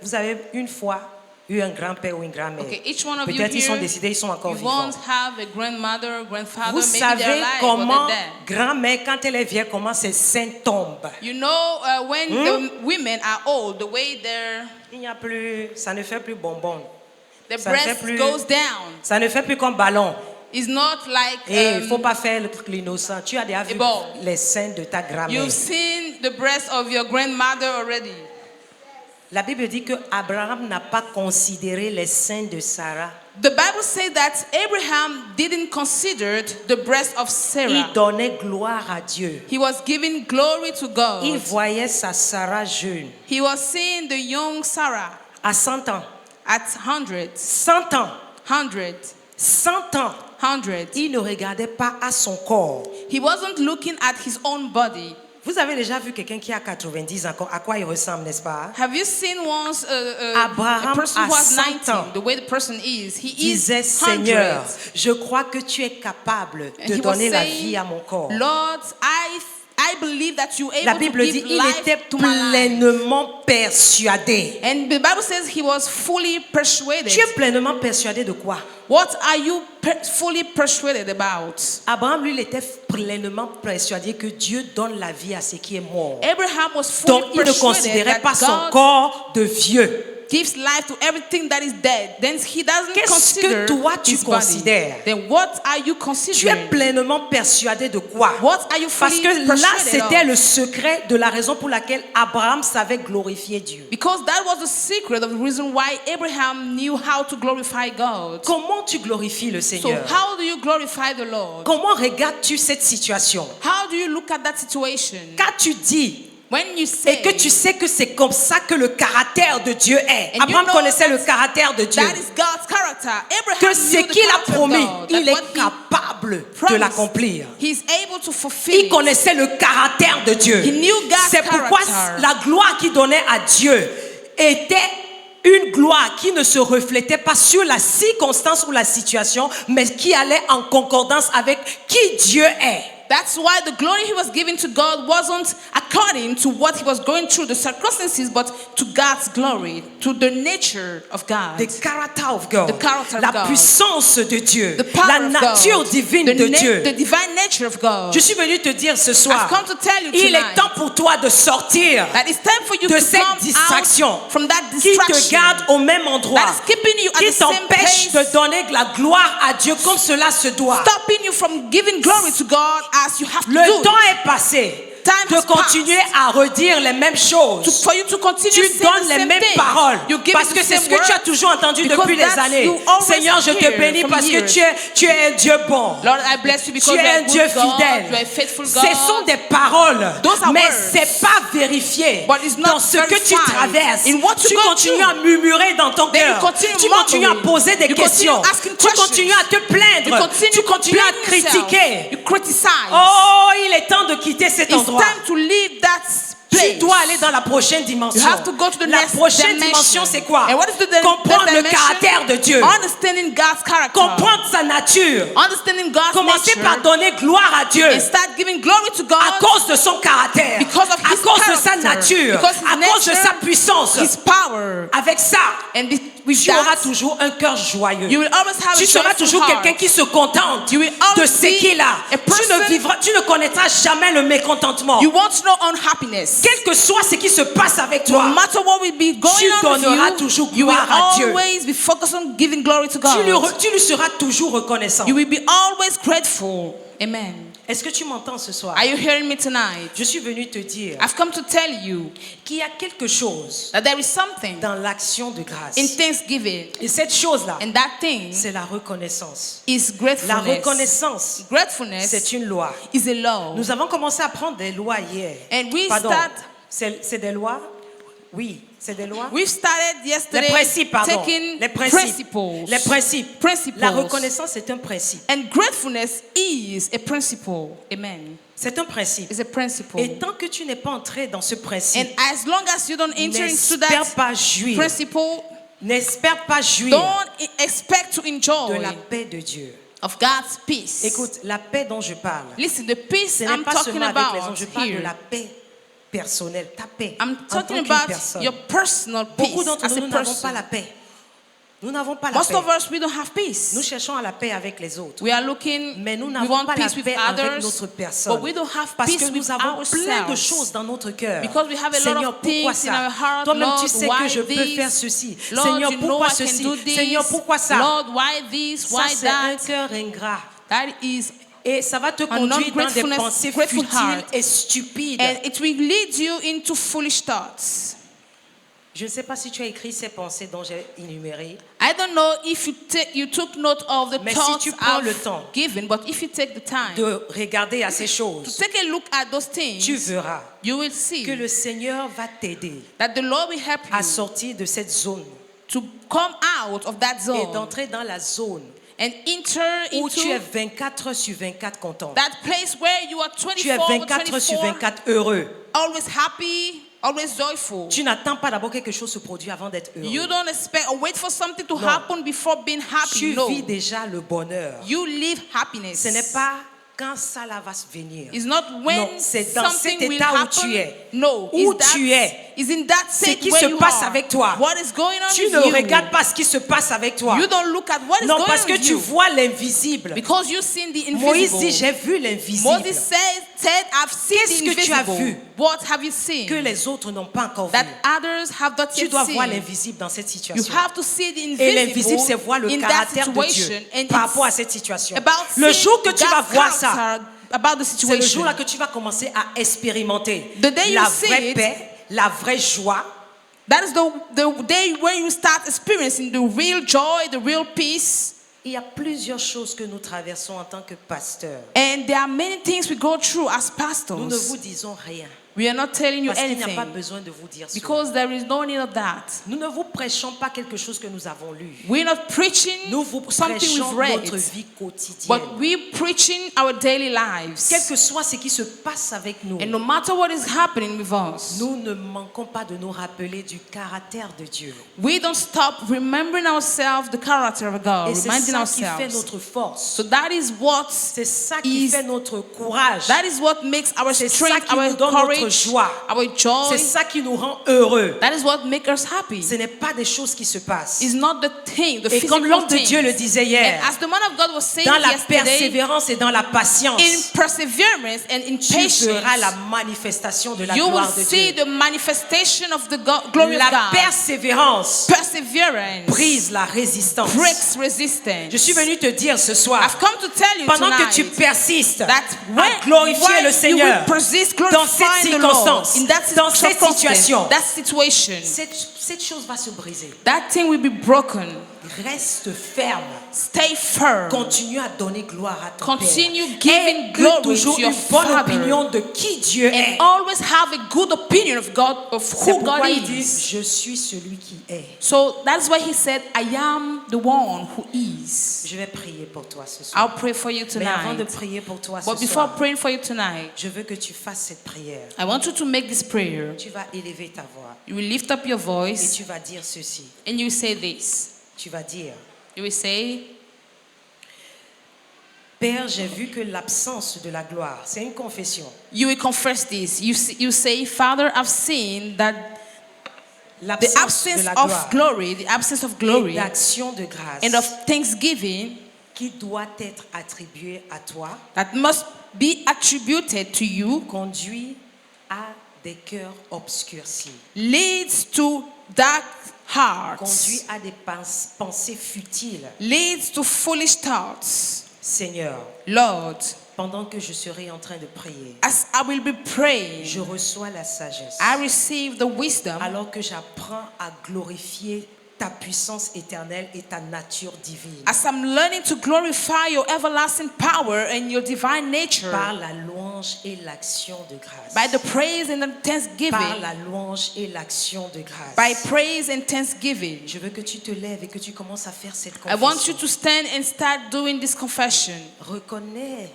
vous avez une fois eu un grand-père ou une grand-mère. Okay, each one of you Peut-être ils sont here, décédés, ils sont encore you vivants. won't have a grandmother or grandfather. Vous Maybe they're savez alive or comment they're dead. grand-mère, quand elle est vieille, comment ses seins tombent. You know when the women are old, the way Il n'y a plus, ça ne fait plus bonbon. their Ça ne fait breast plus- goes down. Ça ne fait plus comme ballon. It's not like Et il ne faut pas faire l'innocent. Tu as déjà vu bon. les seins de ta grand-mère. you've seen the breast of your grandmother already. La Bible dit que Abraham n'a pas considéré les seins de Sarah. The Bible says that Abraham didn't consider the breast of Il Sarah. donnait gloire à Dieu. He was giving glory to God. Il voyait sa Sarah jeune, He was seeing the young Sarah à 100 ans. at 100, 100 ans. 100, 100 ans. 100. Il ne regardait pas à son corps. He wasn't looking at his own body. Vous avez déjà vu quelqu'un qui a 90 ans, à quoi il ressemble, n'est-ce pas? Have you seen once a Abraham person who à has 100 90, ans the way the person is? He Disait, is Seigneur, 100. je crois que tu es capable And de he was donner la saying, vie à mon corps. Lord, I believe that you're La able to Bible dit, give il life était to my life. pleinement persuadé. And the Bible says he was fully persuaded. Tu es pleinement persuadé de quoi? What are you fully persuaded about? Abraham, lui, il était pleinement persuadé que Dieu donne la vie à ce qui est mort. Abraham was fully Donc, il ne persuaded considérait that pas son God corps de vieux. gives life to everything that is dead. Then he doesn't Qu'est-ce que consider toi tu his body. considères? Then what are you Tu es considering? pleinement persuadé de quoi? What are you Parce fully que là, persuaded c'était of? le secret de la raison pour laquelle Abraham savait glorifier Dieu. Because that was the secret of the reason why Abraham knew how to glorify God. Comment tu glorifies le So Seigneur? how do you glorify the Lord? Comment regardes-tu cette situation? How do you look at that situation? Quand tu dis When you say et que tu sais que c'est comme ça que le caractère de Dieu est. And you Abraham know connaissait le caractère de Dieu. that is God's character. Abraham Que knew ce the qu'il a character of promis, God, il that est what he capable de promised, l'accomplir. He's able to fulfill Il it. connaissait le caractère de Dieu. He knew God's C'est pourquoi character. la gloire qu'il donnait à Dieu était une gloire qui ne se reflétait pas sur la circonstance ou la situation, mais qui allait en concordance avec qui Dieu est. That's why the glory he was giving to God wasn't according to what he was going through, the circumstances, but to God's glory, to the nature of God. The character of God, The character of la God. puissance de Dieu, The power la of nature God, divine the, de Dieu. the divine nature of God. Je suis venu te dire ce soir, I've come to tell you il est tonight temps pour toi de sortir that it's time for you de to cette come distraction out from that qui te distraction garde au même endroit, that is keeping you at qui the same t'empêche place, de donner de la gloire à Dieu comme cela se doit. stopping you from giving glory to God as you have to Le do temps it. est passé Time de has continuer à redire les mêmes choses. For you to continue Tu saying donnes the les same mêmes thing. paroles You give parce it que the c'est same ce que tu as word. toujours entendu Because depuis des that's années. you always Seigneur, je te hear bénis from parce que years. tu es un Dieu bon. Lord, I bless you because Tu es you are un a Dieu good God, you are a fidèle. faithful Ce God. sont des paroles, Those are mais words. c'est pas vérifié. But it's not Dans ce que tu verified. traverses, In what you tu go continues through. à murmurer dans ton Then you cœur. continue Tu continues à mumbling. poser des You continue questions. asking Tu questions. continues à te You plaindre. continue Tu continues à complaining yourself. critiquer. You criticize. Oh, il est temps de quitter cet It's endroit. time to leave that place. Tu dois aller dans la prochaine dimension. You have to go to the La next prochaine dimension. dimension, c'est quoi? And what is the Comprendre next le dimension? caractère de Dieu. Understanding God's character. Comprendre sa nature. Understanding God's Commencer nature. par donner gloire à Dieu And start giving glory to God à cause de son caractère, because of à his cause de sa character, nature, because his à cause de nature, sa puissance. his power. Avec ça, And with tu auras that, toujours un cœur joyeux. you will always have Tu a seras joyful toujours heart. quelqu'un qui se contente You will de always ce be qu'il a. a person- Tu ne connaîtras jamais le mécontentement. You won't know unhappiness. Quel que soit ce qui se passe avec No toi, matter what will be going tu on with donneras you, toujours you will gloire à Dieu. always be focused on giving glory to God. tu lui seras toujours reconnaissant. You will be always grateful. Amen. Est-ce que tu m'entends ce soir? Are you hearing me tonight? Je suis venu te dire I've come to tell you qu'il y a quelque chose that there is something dans l'action de grâce. in thanksgiving, Et cette chose-là, and that thing c'est la reconnaissance. is La gratefulness. reconnaissance, Gratefulness c'est une loi. is a law. Nous avons commencé à prendre des lois hier. And we Pardon, start, c'est des lois? Oui, c'est des lois? we've started Les yesterday principes, pardon. taking Les principes. principles. Les principes. Principles. La reconnaissance est un principe. And gratefulness is a principle. Amen. C'est un principe. It's a principle. Et tant que tu n'es pas entré dans ce And principe, as long as you don't enter into n'espère that pas jouir. principle, N'espère pas jouir don't expect to de enjoy la paix de Dieu. of God's peace. Écoute, la paix dont je parle, Listen, the peace ce n'est I'm pas talking seulement avec les about autres, je parle de here, la paix personnelle, ta paix I'm en tant talking qu'une about personne. your personal Beaucoup peace d'entre as nous, a nous n'avons pas person. la paix. Nous n'avons pas la Most paix. of us, we don't have peace. Nous cherchons à la paix avec les autres. We are looking, Mais nous we n'avons want pas la peace with paix avec others, notre personne. but we don't have Parce peace que with nous avons plein de ourselves. choses dans notre cœur. Because we have a lot Seigneur, of pourquoi things in ça? our heart. Toi-même, tu Lord, sais why que je peux this? faire ceci. Lord, Seigneur, you know pourquoi I can ceci? do this. Seigneur, pourquoi ça? Lord, why this? Ça, Why c'est un that? cœur ingrat. That is, Et ça va te conduire dans des ungratefulness, pensées grateful futiles heart. et stupides. and it will lead you into foolish thoughts. Je ne sais pas si tu as écrit ces pensées dont j'ai énumérées. I don't know if you took note of the Mais si thoughts tu prends le I've temps given, but if you take the time de regarder à ces to choses, take a look at those things, tu verras you will see que le Seigneur va t'aider that the Lord will help à you sortir de cette zone to come out of that et zone d'entrer dans la zone and enter où tu es into 24 heures sur 24 content. that place where you are Tu es 24 over 24 heures sur 24, 24 heureux. always happy, always joyful. Tu n'attends pas d'abord que quelque chose se produise avant d'être You heureux. don't expect or wait for something to Non. happen before being happy. Tu No. vis déjà le bonheur. You live happiness. Ce n'est pas quand ça là va se venir. It's not when Non, c'est dans something cet will état où happen. tu es. No, Où it's tu es. Is in that Ce state qui where se you passe are. avec toi. What is going on Tu with ne you? regardes pas ce qui se passe avec toi. You don't look at what is Non, going parce on que with tu you. vois l'invisible. Because you seen the Moïse invisible. dit, j'ai vu l'invisible Moses said, I've seen Qu'est-ce the que tu as invisible. vu? What have you seen? que les autres n'ont pas encore vu. That others have not Tu yet dois seen. voir l'invisible dans cette You situation. have to see the Et invisible l'invisible, c'est voir le in that caractère de Dieu situation. And par it's rapport à cette situation. about Le seeing jour que tu vas God's voir ça, character about the c'est le situation. jour-là que tu vas commencer à expérimenter The day you la see vraie it, paix, la vraie joie. That is the day when you start experiencing the real joy, the real peace. Il y a plusieurs choses que nous traversons en tant que pasteurs. And there are many things we go through as pastors. Nous ne vous disons rien. We are not telling you Parce qu'il n'y a anything pas besoin de vous dire cela. because there is no need of that. Nous ne vous prêchons pas quelque chose que nous avons lu. We're not preaching Nous vous something prêchons we've read, notre vie quotidienne. but we're preaching our daily Quel lives. que soit ce qui se passe avec nous, And no matter what is happening with us, nous ne manquons pas de nous rappeler du caractère de Dieu. we don't stop remembering ourselves, the character of God, Et c'est reminding ça qui fait ourselves. notre force. So that is what C'est ça qui fait notre courage. that is what makes our C'est ça strength, qui our nous donne notre courage, joie. our joy. C'est ça qui nous rend heureux. That is what makes us happy. Ce n'est pas des choses qui se passent. It's not the thing, the Et comme physical l'homme de thing. Dieu le disait hier, And as the man of God was saying dans la yesterday, persévérance et dans la patience, in perseverance and in tu patience, verras la manifestation de la you will gloire de see Dieu. the manifestation of the glory of La God. persévérance Perseverance brise la résistance. breaks resistance. Je suis venu te dire ce soir, I've come to tell you pendant tonight que tu persistes that à glorifier le you Seigneur will persist dans cette glorifying the Lord circonstance, in that dans cette circumstance, situation, that situation, cette chose va se briser. that thing will be broken. Reste ferme. Stay firm. Continue à donner gloire à ton Continue Père. giving Aie glory toujours to your une bonne Father. opinion de qui Dieu est. And always have a good opinion of God, of C'est who God pourquoi il dit, is. je suis celui qui est. So that's why he said, I am the one who is. Je vais prier pour toi ce soir. I'll pray for you Mais avant de tonight. prier pour toi ce But before soir, praying for you tonight, je veux que tu fasses cette prière. I want you to make this prayer. Tu vas élever ta voix You will lift up your et voice tu vas dire ceci. and you will say this. Tu vas dire, You will say, Père, j'ai vu que l'absence de la gloire, c'est une confession. you will confess this. You say, Father, I've seen that the L'absence de absence la of gloire glory, the absence of et glory d'action de grâce and of thanksgiving qui doit être attribuée à toi that must be attributed to you conduit à des cœurs obscurcis, leads to dark hearts, conduit à des pensées futiles. leads to foolish thoughts. Seigneur, Lord, pendant que je serai en train de prier, as I will be praying, je reçois la sagesse. I receive the wisdom Alors que j'apprends à glorifier ta puissance éternelle et ta nature divine. as I'm learning to glorify your everlasting power and your divine nature Par la louange et l'action de grâce. by the praise and the Par thanksgiving, la louange et l'action de grâce. by praise and thanksgiving. Je veux que tu te lèves et que tu commences à faire cette I want you confession. to stand and start doing this confession. Reconnais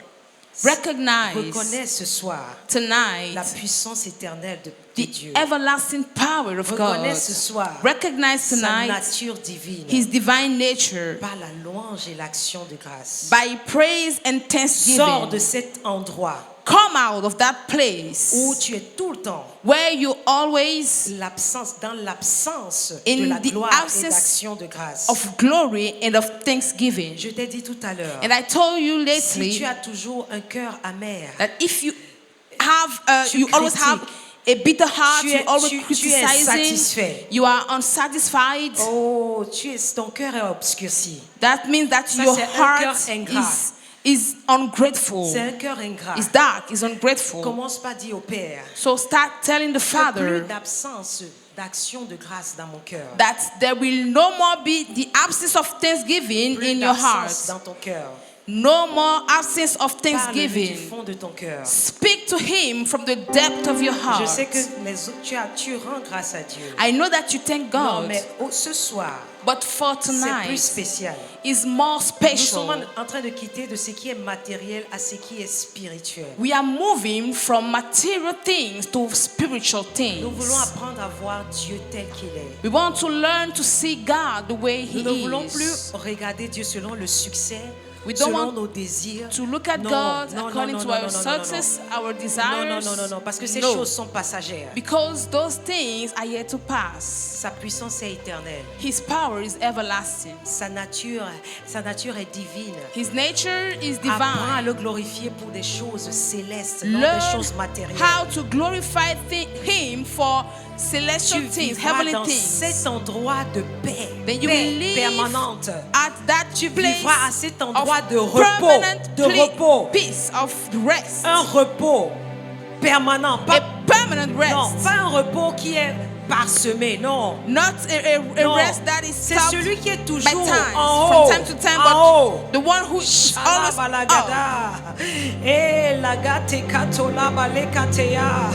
Recognize ce soir tonight la puissance éternelle de the Dieu. everlasting power of God. Reconnais ce soir Recognize sa tonight nature divine. His divine nature Par la louange et l'action de grâce. by praise and Sors de thanksgiving. cet endroit Come out of that place où tu es tout le temps where you always dans l'absence In de la the gloire et absence d'action de grâce. of glory and of thanksgiving. Je t'ai dit tout à l'heure, And I told you si lately tu as toujours un cœur amer, that if you have, Tu you always critiques. have a bitter heart, Tu you es- always tu es criticizing, satisfait. you are unsatisfied. oh, ton cœur est obscurci. That means that Ça, your c'est un heart cœur ingrat. is ungrateful. C'est un cœur ingrat. It's dark, it's ungrateful. Commence par dire au Père, So start telling the qu'il n'y a plus Father d'absence d'action de grâce dans mon cœur. that there will no more be the absence of thanksgiving Plus in your d'absence heart. dans ton cœur. No more absence of Parle-lui du thanksgiving. fond de ton cœur. Speak to him from the depth of your Je sais heart. que tu rends grâce à Dieu. I know that you thank Non, God, mais ce soir, but for c'est plus tonight spécial. is more Nous special. sommes en train de quitter de ce qui est matériel à ce qui est spirituel. We are moving from material things to spiritual Nous voulons things. apprendre à voir Dieu tel qu'il est. We want to learn to see God the way Nous He ne voulons is. plus regarder Dieu selon le succès, We don't selon want nos désirs. To look at Non, God non, according non, to non, our non, non, non, success, our Non, desires. non, non, non, non, parce que ces No. choses sont passagères. Because those things are yet to pass. Sa puissance est éternelle. His power is everlasting. Sa nature est divine. His nature is Apprends à divine. le glorifier pour des choses célestes, non Learn des choses matérielles. how to glorify Him for Tu celestial things, vivras heavenly dans things. cet endroit de paix, Then you paix will live permanente. at that Tu place vivras à cet endroit of de repos, permanent de repos. peace, of rest. Un repos permanent, A pas, permanent non, rest. pas un repos qui est parsemé, non. Not a Non. rest that is C'est stopped celui qui est by toujours times, en from haut, time to time, en haut. but the one who is always up. Shalabalagada. Eh, lagate katola balekatea.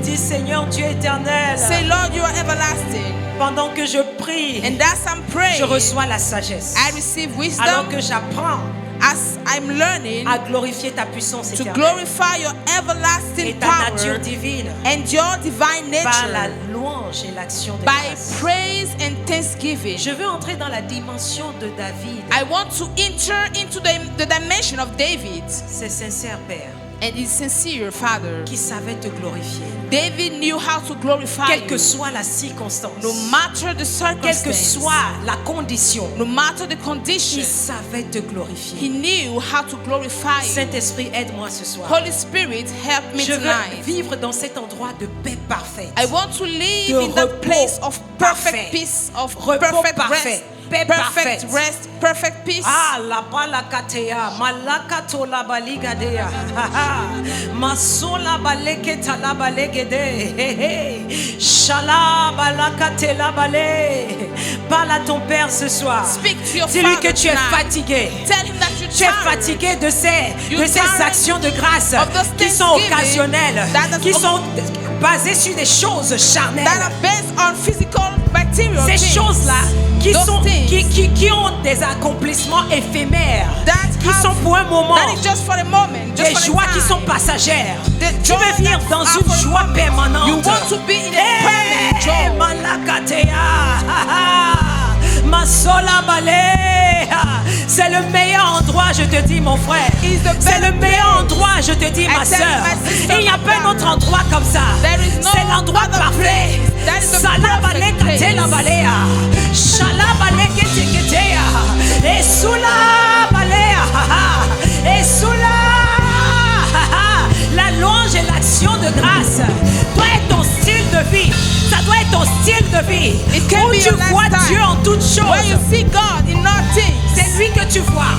Dis Seigneur Dieu éternel, Say, Lord, you are everlasting. pendant que je prie, And as I'm praying, je reçois la sagesse. I receive Alors wisdom que j'apprends as I'm learning à glorifier ta puissance to éternelle glorify your et everlasting ta nature power divine and your divine par la nature louange et l'action de by grâce. praise and thanksgiving. Je veux entrer dans la dimension de David. I want to enter into the dimension of David C'est sincère, Père, and his sincere father. qui savait te glorifier. David knew how to glorify Quelle que you, soit la circonstance, no matter the quelle que circumstance, soit la condition, no matter the il condition. savait te He glorifier. knew how to glorify you. Saint-Esprit, aide-moi ce soir. Holy Spirit, help me Je veux tonight. vivre dans cet endroit de paix parfaite. I want to live De in that repos place of parfait. perfect peace, of Repos perfect parfait. rest, Paix perfect parfaite. rest, perfect peace. Ah, la balakatea, malakato la baligadea, masola baleketa la balegede, shala balakate la bale. Parle à ton Père ce soir. Speak to your Dis-lui Father que tu es tonight. fatigué. Tell him that you're Tu es tired fatigué de You're ces tired actions de grâce of those qui sont thanksgiving occasionnelles, that qui is- sont basées sur des choses charnelles. that are based on physical material Ces things. choses-là qui, Those sont, things qui ont des accomplissements éphémères, that qui have- sont pour un moment, that is just for a moment, just des for a joies qui time. sont passagères. The Tu joy veux vivre that dans are une for a joie moment. permanente. You want to be in a permanent Eh, joy. malakatea, masola balea. C'est le meilleur endroit, je te dis, mon frère. Is the C'est better le meilleur place. endroit, je te dis, ma I tell soeur. my sister, Il n'y a pas un my autre endroit comme ça. There is no C'est l'endroit other parfait. place. That is the Sala perfect balekate la place. balea. Shala baleketeketea. Et soula balea. Et soula. La louange et l'action de grâce doit être ton style de vie. Ça doit être ton style de vie. It can Où be tu your vois lifestyle. Dieu en toutes Where you choses. see God in all things. C'est lui que tu vois.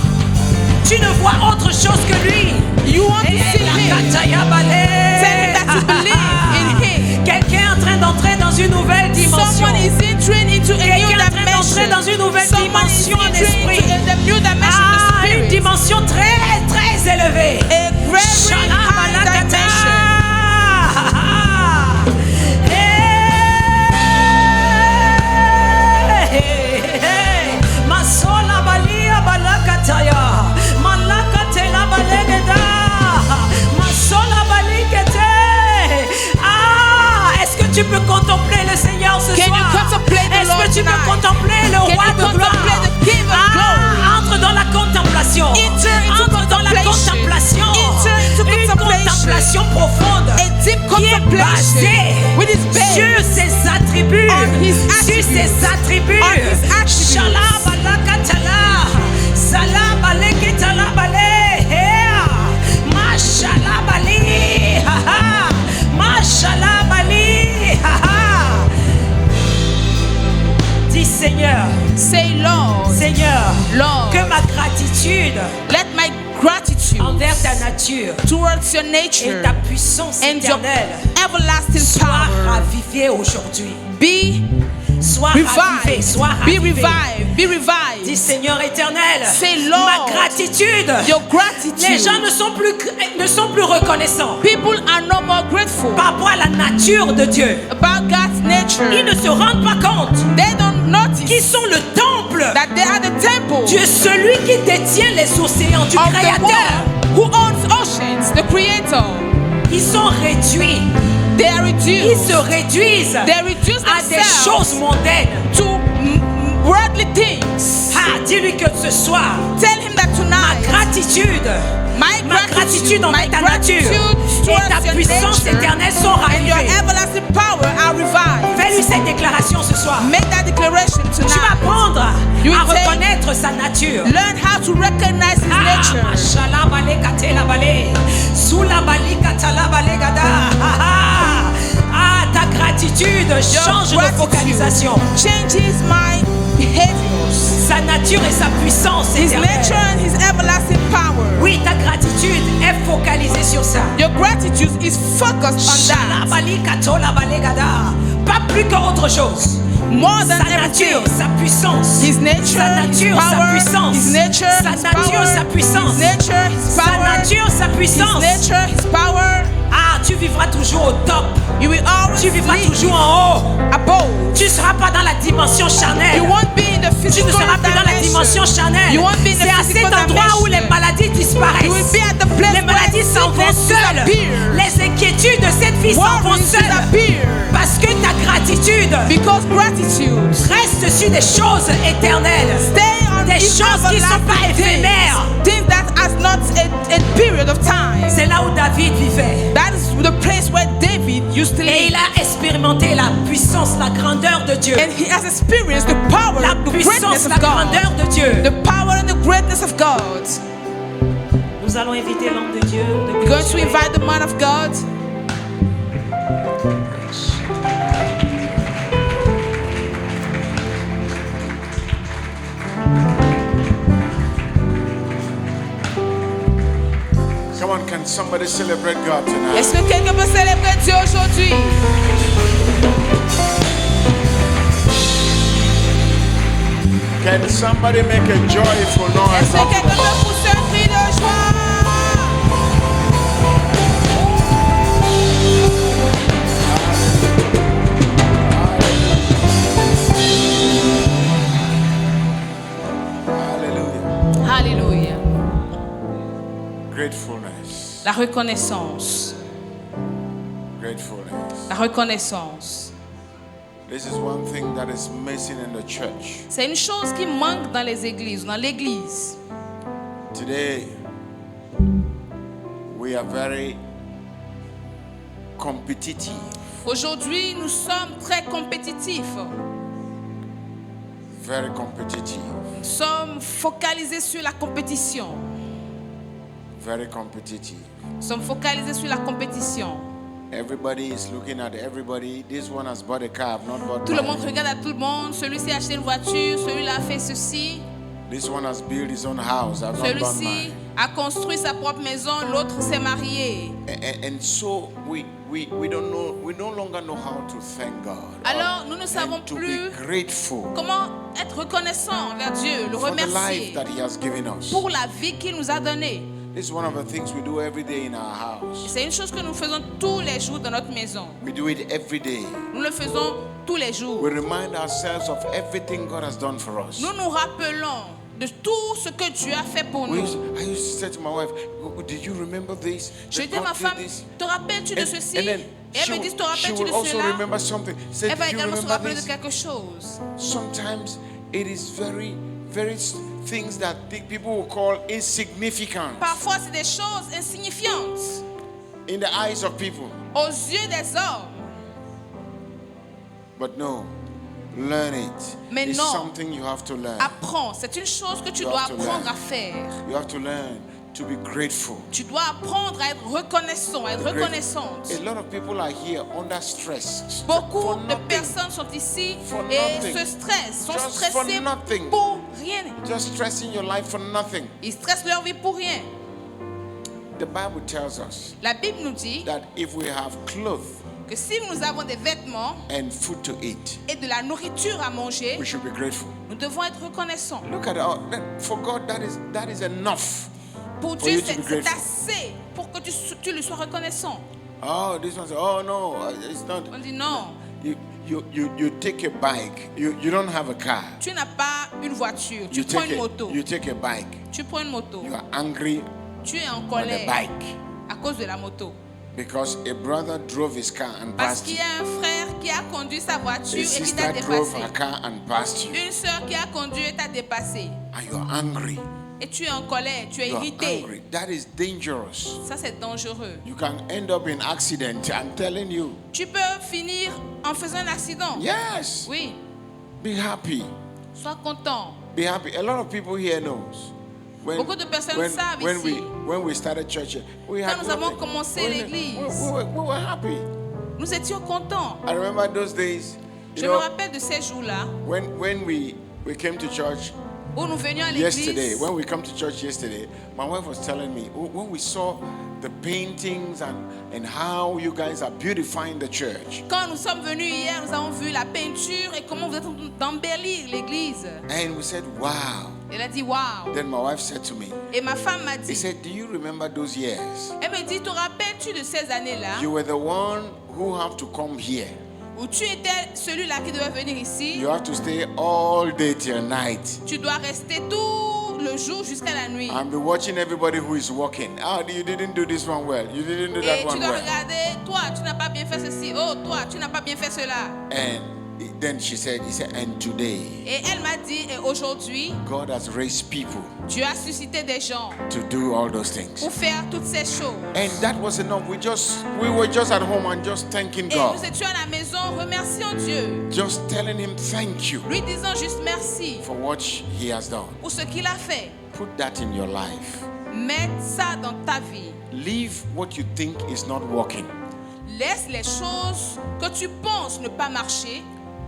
Tu ne vois autre chose que lui. You want to see Eh, Him. la kataya balea. Tell him that you believe in Him. Quelqu'un est en train d'entrer dans une nouvelle dimension. Someone is entering into a new Quelqu'un est en train d'entrer dimension. dans une nouvelle Someone is dimension en entering esprit. into a new dimension of Ah, the une Spirit. dimension très, très élevée. A very high dimension. Masola balia balakataya, malakatela balegeda, masola balikete. Ah, est-ce que tu peux contempler le Seigneur ce Can you soir? contemplate the Est-ce Lord que tu peux tonight? contempler le Can roi you de gloire? contemplate the King of glory? Entre dans la contemplation. Enter into Entre dans la contemplation. contemplation. Enter into Une contemplation. contemplation profonde. A deep Qui est contemplation basée with His bed sur ses attributs. on His Sur attributes. ses attributs. On His attributes. Shalabalakatala. Salabaleketalabalé. Mashalabali. Mashalabali. Dis Seigneur, Say, Lord, Seigneur, Lord, que ma gratitude let my gratitude envers ta nature towards your et nature ta puissance and your éternelle everlasting soit power. ravivée aujourd'hui. Be Sois ravivé, revived. sois Be ravivé. revived. Be Dis revived. Seigneur éternel, Say, Lord, ma gratitude. Your Les gratitude. gens ne sont plus reconnaissants People are no more grateful par rapport à la nature de Dieu. about God's nature. Ils ne se rendent pas compte They don't qu'ils notice sont le temple. that they are the temple Dieu, celui qui détient les océans, du of the Créateur. one who owns oceans, the Creator. Ils sont réduits. They are Ils reduced. se réduisent They reduce à des themselves choses mondaines. to worldly things. Ah, dis-lui que ce soir, Tell him that ma tonight, gratitude, ma gratitude envers ta nature et ta puissance éternelle sont and your ravivées. everlasting power are revived. Fais-lui cette déclaration ce soir. Make that declaration Tu vas tonight. apprendre You à will take- reconnaître sa nature. Learn how to recognize his nature. Mashallah, bale, kate, la bale. Sula, bali, kata, la bale, gada. Ta gratitude change de focalisation. Changes my behaviors. Sa nature et sa puissance His nature éternelle. and his everlasting power. Oui, ta gratitude est focalisée sur ça. Your gratitude is focused on Shala, that. bali, kato, la bale, gada. Pas plus qu'autre chose. More than Sa nature, everything. sa puissance. His nature, Sa his nature, sa power, puissance. his nature, Sa his nature, power, sa puissance. his nature, his Sa power, nature, sa his puissance. nature, his power. Ah, tu vivras toujours au top. You will always Tu vivras live toujours en haut. above. Tu ne seras pas dans la dimension charnelle. You won't be in the Tu ne physical seras plus dans la dimension dimension. charnelle. You won't be in the C'est à physical cet endroit où les dimension. maladies You will disparaissent. be at the place Les maladies where s'en vont sickness seules. disappears. Les inquiétudes de cette vie s'en vont Worries seules. disappear. Parce que ta gratitude Because gratitude reste sur des choses éternelles. stay on Des these choses qui ne sont pas everlasting éphémères. things that has not a period of time. C'est là où David vivait. That is the place where David used to Et il live. a expérimenté la puissance, la grandeur de Dieu. And he has experienced the power, La the puissance, greatness la of God. grandeur de Dieu. The power and the greatness of God. Nous allons inviter l'homme de Dieu. de We're going to clôturer. invite the man of God. Come on, can somebody celebrate God tonight? Est-ce que quelqu'un peut célébrer Dieu aujourd'hui? Can somebody make a joyful noise? Est-ce que quelqu'un peut pousser un cri de joie? Hallelujah. Alléluia. Gratefulness. La reconnaissance. Gratefulness. La reconnaissance. This is one thing that is missing in the church. C'est une chose qui manque dans les églises, dans l'église. Today, we are very competitive. Aujourd'hui, nous sommes très compétitifs. Very competitive. Nous sommes focalisés sur la compétition. Very competitive. Nous sommes focalisés sur la compétition. Everybody is looking at everybody. This one has bought a car, I've not bought Tout le mine. monde regarde à tout le monde. Celui-ci a acheté une voiture, celui-là a fait ceci. This one has built his own house, I've not done Celui-ci mine. a construit sa propre maison, l'autre s'est marié. And so we don't know, we no longer know how to thank God. Alors, nous ne savons and to plus be grateful comment être reconnaissant envers Dieu, le for the life remercier that He has given us. pour la vie qu'il nous a donnée. This is one of the things we do every day in our house. C'est une chose que nous faisons tous les jours dans notre maison. We do it every day. Nous le faisons tous les jours. We remind ourselves of everything God has done for us. Nous nous rappelons de tout ce que Dieu a fait pour nous. I used to say to my wife, did you remember this? Je That dis à ma God did femme, this?" te rappelles-tu de And- ceci? and then Et elle me dit, te she rappelles-tu de will also cela? remember something. Say, Elle va did you également se remember rappeler de this? quelque chose. Sometimes it is very things that people will call insignificant Parfois, c'est des choses insignifiantes in the eyes of people. aux yeux des hommes. But no, learn it. Mais It's non. something you have to learn. Apprends. C'est une chose que tu You dois have to apprendre learn. à faire. You have to learn to be grateful. Tu dois apprendre à être reconnaissant, à être Grateful. reconnaissante. A lot of people are here under stress. Beaucoup for de nothing. personnes sont ici For et nothing. se stressent, sont Just for stressées nothing. pour rien. Just stressing your life for nothing. Ils stressent leur vie pour rien. the Bible tells us La Bible nous dit that if we have clothes que si nous avons des vêtements and food to eat, et de la nourriture à manger, we should be grateful. nous devons être reconnaissants. Look at for God, that is enough. Pour For you Dieu, to be c'est grateful. assez pour que tu lui sois reconnaissant. Oh, this one says, oh no, it's not. On dit non, You take a bike. You don't have a car. tu n'as pas une voiture, tu prends une moto. You take a bike. Tu prends une moto. You are angry Tu es en on the colère bike à cause de la moto. because a brother drove his car and Parce passed qu'il you. y a un frère qui a conduit sa voiture A et qui t'a sister drove dépassé. her car and passed you. Une soeur qui a conduit et t'a dépassé. And you're angry. Et tu es en colère, tu es You're irrité. angry. That is dangerous. Ça, c'est dangereux. You can end up in accident. I'm telling you. Tu peux finir en faisant un accident. Yes. Oui, Be happy. sois content. Be happy. A lot of people here knows. Beaucoup de personnes savent ici. When we started church, we had Quand nous avons nothing. commencé l'église, we were happy. nous étions contents. I remember those days. You Je me know, rappelle de ces jours-là when we came to church où nous venions à yesterday, l'église. when we come to church yesterday, my wife was telling me when we saw the paintings and how you guys are beautifying the church. Quand nous sommes venus hier, nous avons vu la peinture et comment vous êtes en train d'embellir l'église. And we said, wow. Elle a dit waouh. Then my wife said to me, Et ma femme m'a he dit, said, do you remember those years? elle me dit, te rappelles-tu de ces années-là You were the one who have to come here. où tu étais celui-là qui devait venir ici? You have to stay all day till night Tu dois rester tout le jour jusqu'à la nuit. and be watching everybody who is walking. Ah, you didn't do this one well. You didn't do that Et tu one dois well. regarder, toi, tu n'as pas bien fait ceci. Oh, toi, tu n'as pas bien fait cela. And then he said, and today, Et elle m'a dit, et aujourd'hui, God has raised people Dieu a suscité des gens to do all those things. pour faire toutes ces choses. And that was enough. We were just at home and just thanking Et God. nous étions à la maison remerciant Dieu, Just telling him thank you lui disant juste merci for what he has done. pour ce qu'il a fait. Put that in your life. Mets ça dans ta vie. Leave what you think is not working. Laisse les choses que tu penses ne pas marcher,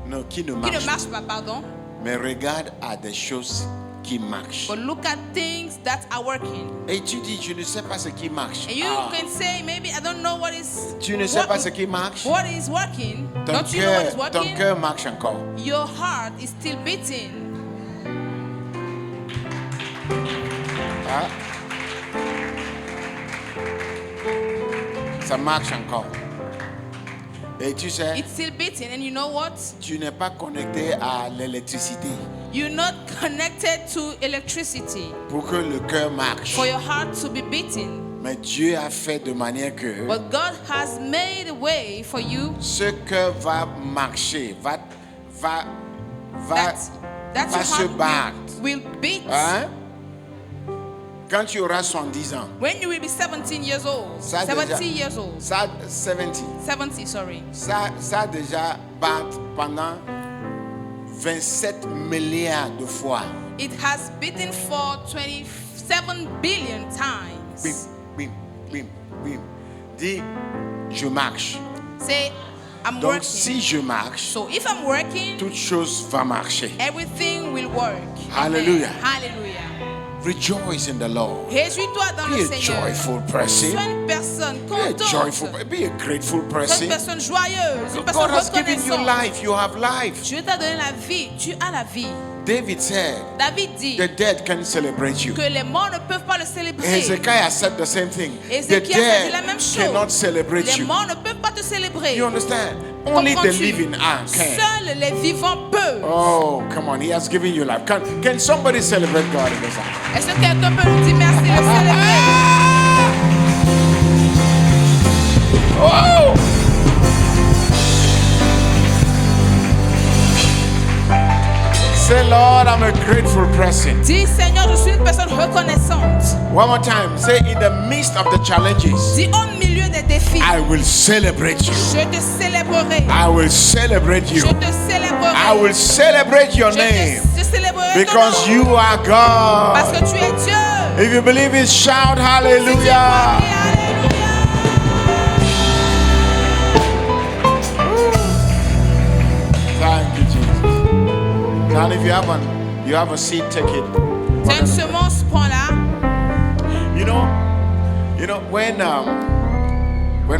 No, qui ne qui ne marche. marchent pas, pardon. Mais regarde à des choses qui marchent. But look at things that are working. Et tu dis, je ne sais pas ce qui marche. And you Ah, can say, maybe I don't know what is tu ne sais pas ce qui marche. what is working. Ton Don't you know what is cœur, ton working? cœur marche encore. Your heart is still beating. Ah. Ça marche encore. Et tu sais, It's still beating. And you know what? tu n'es pas connecté à l'électricité You're not connected to electricity pour que le cœur marche. for your heart to be beating. Mais Dieu a fait de manière que But God has made a way for you ce cœur va marcher, va that va your se battre. heart will beat. Hein? Quand tu auras 70 ans, When you will be 17 years old, Ça 70 déjà- years old, ça 70, 70, sorry. ça déjà bat pendant 27 milliards de fois. It has beaten for 27 billion Bim, times. bim, bim, bim. Dis, je marche. Say, I'm Donc working. si je marche, So if I'm working, toute chose va marcher. everything will work. Hallelujah. Amen. Hallelujah. Rejoice in the Lord. Réjouis-toi dans Be le a Seigneur. joyful Sois person. une personne Be a joyful, contente. be a grateful Sois une person. personne joyeuse. Une personne God has given you reconnaissante. life. You have life. Dieu t'a donné la vie. Tu as la vie. David said, David dit the dead can celebrate you. que les morts ne peuvent pas le célébrer. Hezekiah said the same thing. The Ézéchias a dit la dead même chose. cannot celebrate Les you. morts ne peuvent pas te célébrer. You understand? Only the Comprends-tu? living are can. Seuls les vivants peuvent. Oh, come on. He has given you life. Can somebody celebrate God in this house? Est-ce que quelqu'un peut nous dire merci de célébrer? Oh! Say, Lord, I'm a grateful person. Dis Seigneur, je suis une personne reconnaissante. One more time. Say, in the midst of the challenges, Dis au milieu des défis, I will celebrate you. je te célébrerai. I will celebrate you. Je te célébrerai. I will celebrate your name Je célébrerai ton because nom. you are Parce God. que tu es Dieu. If you believe it, shout Si tu hallelujah. crois, dis Alléluia. Thank you, Jesus. Now, if you have a seed, take it. C'est une semence, prends-la. You know, You know, when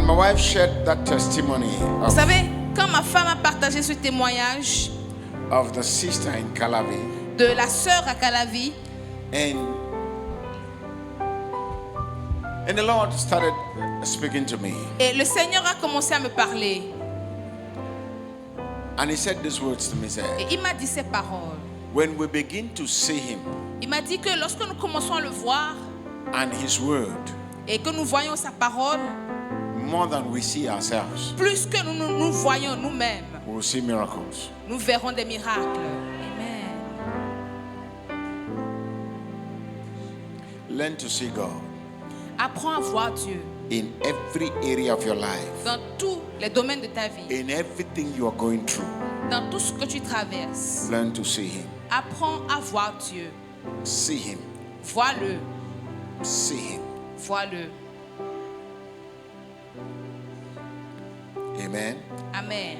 my wife shared that testimony Vous savez, quand ma femme a partagé ce témoignage of the sister in Calavi, de la sœur à Calavi, and the Lord started speaking to me, et le Seigneur a commencé à me parler, and He said these words to me. He said, et il m'a dit ces paroles. when we begin to see Him Il m'a dit que lorsque nous commençons à le voir and His word et que nous voyons sa parole, more than we see ourselves, plus que nous voyons nous-mêmes, we will see miracles. nous verrons des miracles. Amen. Learn to see God Apprends à voir Dieu in every area of your life, dans tous les domaines de ta vie, in everything you are going through. dans tout ce que tu traverses. Learn to see Him. Apprends à voir Dieu. See Him. Vois-le, See Him. vois-le. Amen. Amen.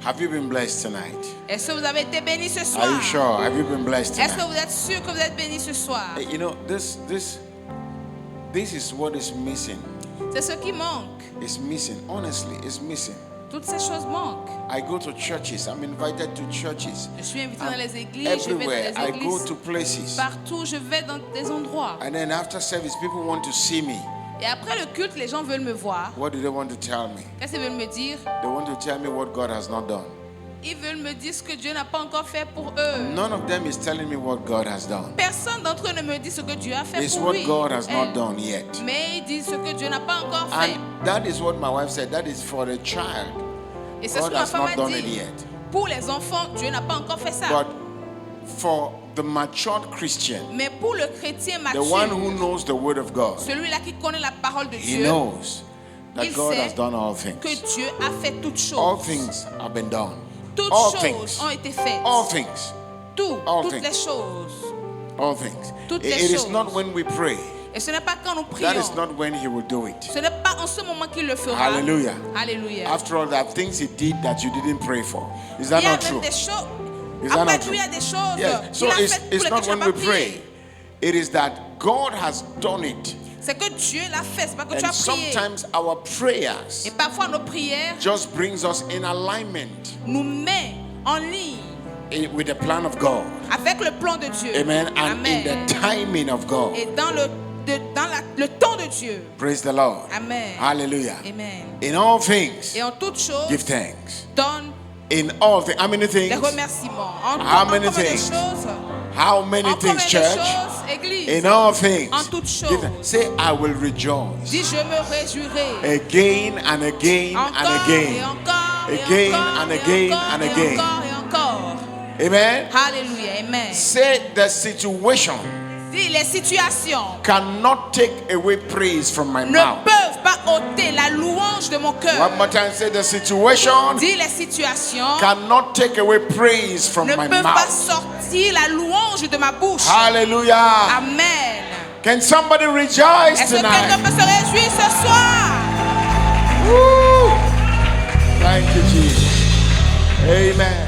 Have you been blessed tonight? Est-ce que vous avez été bénis ce soir? Are you sure? Have you been blessed Est-ce que tonight? vous êtes sûr que vous êtes bénis ce soir? Hey, you know, this is what is missing. C'est ce qui manque. It's missing. Honestly, it's missing. Toutes ces choses manquent. I go to churches. I'm invited to churches. Je suis invité dans les églises, Everywhere je vais I dans les go églises. to places. Partout, je vais dans des endroits. And then after service, people want to see me. Et après le culte, les gens veulent me voir. What do they want to tell me? Qu'est-ce qu'ils veulent me dire? They want to tell me what God has not done. Ils veulent me dire ce que Dieu n'a pas encore fait pour eux. None of them is telling me what God has done. Personne d'entre eux ne me dit ce que Dieu a fait It's pour what lui. God has not Elle. done yet. Mais ils disent ce que Dieu n'a pas encore fait. And that is what my wife said. That is for the child. Et c'est ce God que ma has femme not a done it dit. yet. Pour les enfants, Dieu n'a pas encore fait ça. But for the matured Christian, Mais pour le chrétien the mature, one who knows the word of God, celui-là qui connaît la parole de he Dieu, knows that il God sait has done all que things. Dieu a fait toutes choses. All things have been done. Toutes All choses things. ont été faites. All things. All Toutes things. les choses. All things. Toutes It les is choses. not when we pray. Et ce n'est pas quand nous That prions. is not when he will do it. Ce n'est pas en ce moment qu'il le fera. Hallelujah. Alléluia. After all, there are things he did that you didn't pray for. Is Il that y a not même true? des choses. Is that Après not tout, true? il y a des choses Yes. So qu'il a it's faites pour lesquelles not tu when n'as we pas pray. prié. It is that God has done it. C'est que Dieu l'a fait, c'est pas que tu And as prié. sometimes our prayers Et parfois nos prières just brings us in alignment nous met en ligne with the plan of God. avec le plan de Dieu. Amen. And Amen. in the timing of God. Et dans le temps de Dieu. Praise the Lord. Amen. Hallelujah. Amen. In all things, Et en toutes choses, give thanks. donne In all things. How many des things? remerciements. En How combien many de things? choses? How many En combien things, de church? choses, Église? In all things. En toutes choses. Give thanks. Say, I will rejoice. Dis, je me réjouirai. Again and again and Encore et again. encore et Again encore and et again encore and et again. encore et encore. Amen. Alléluia. Amen. Say the situation Dis, les situations cannot take away praise from my ne mouth. peuvent pas ôter la louange de mon cœur. One more time, say the situation Dis, les situations cannot take away praise from ne my peuvent pas mouth. sortir la louange de ma bouche. Hallelujah. Amen. Can somebody rejoice Est-ce que quelqu'un tonight? peut se réjouir ce soir? Woo. Thank you, Jesus. Amen.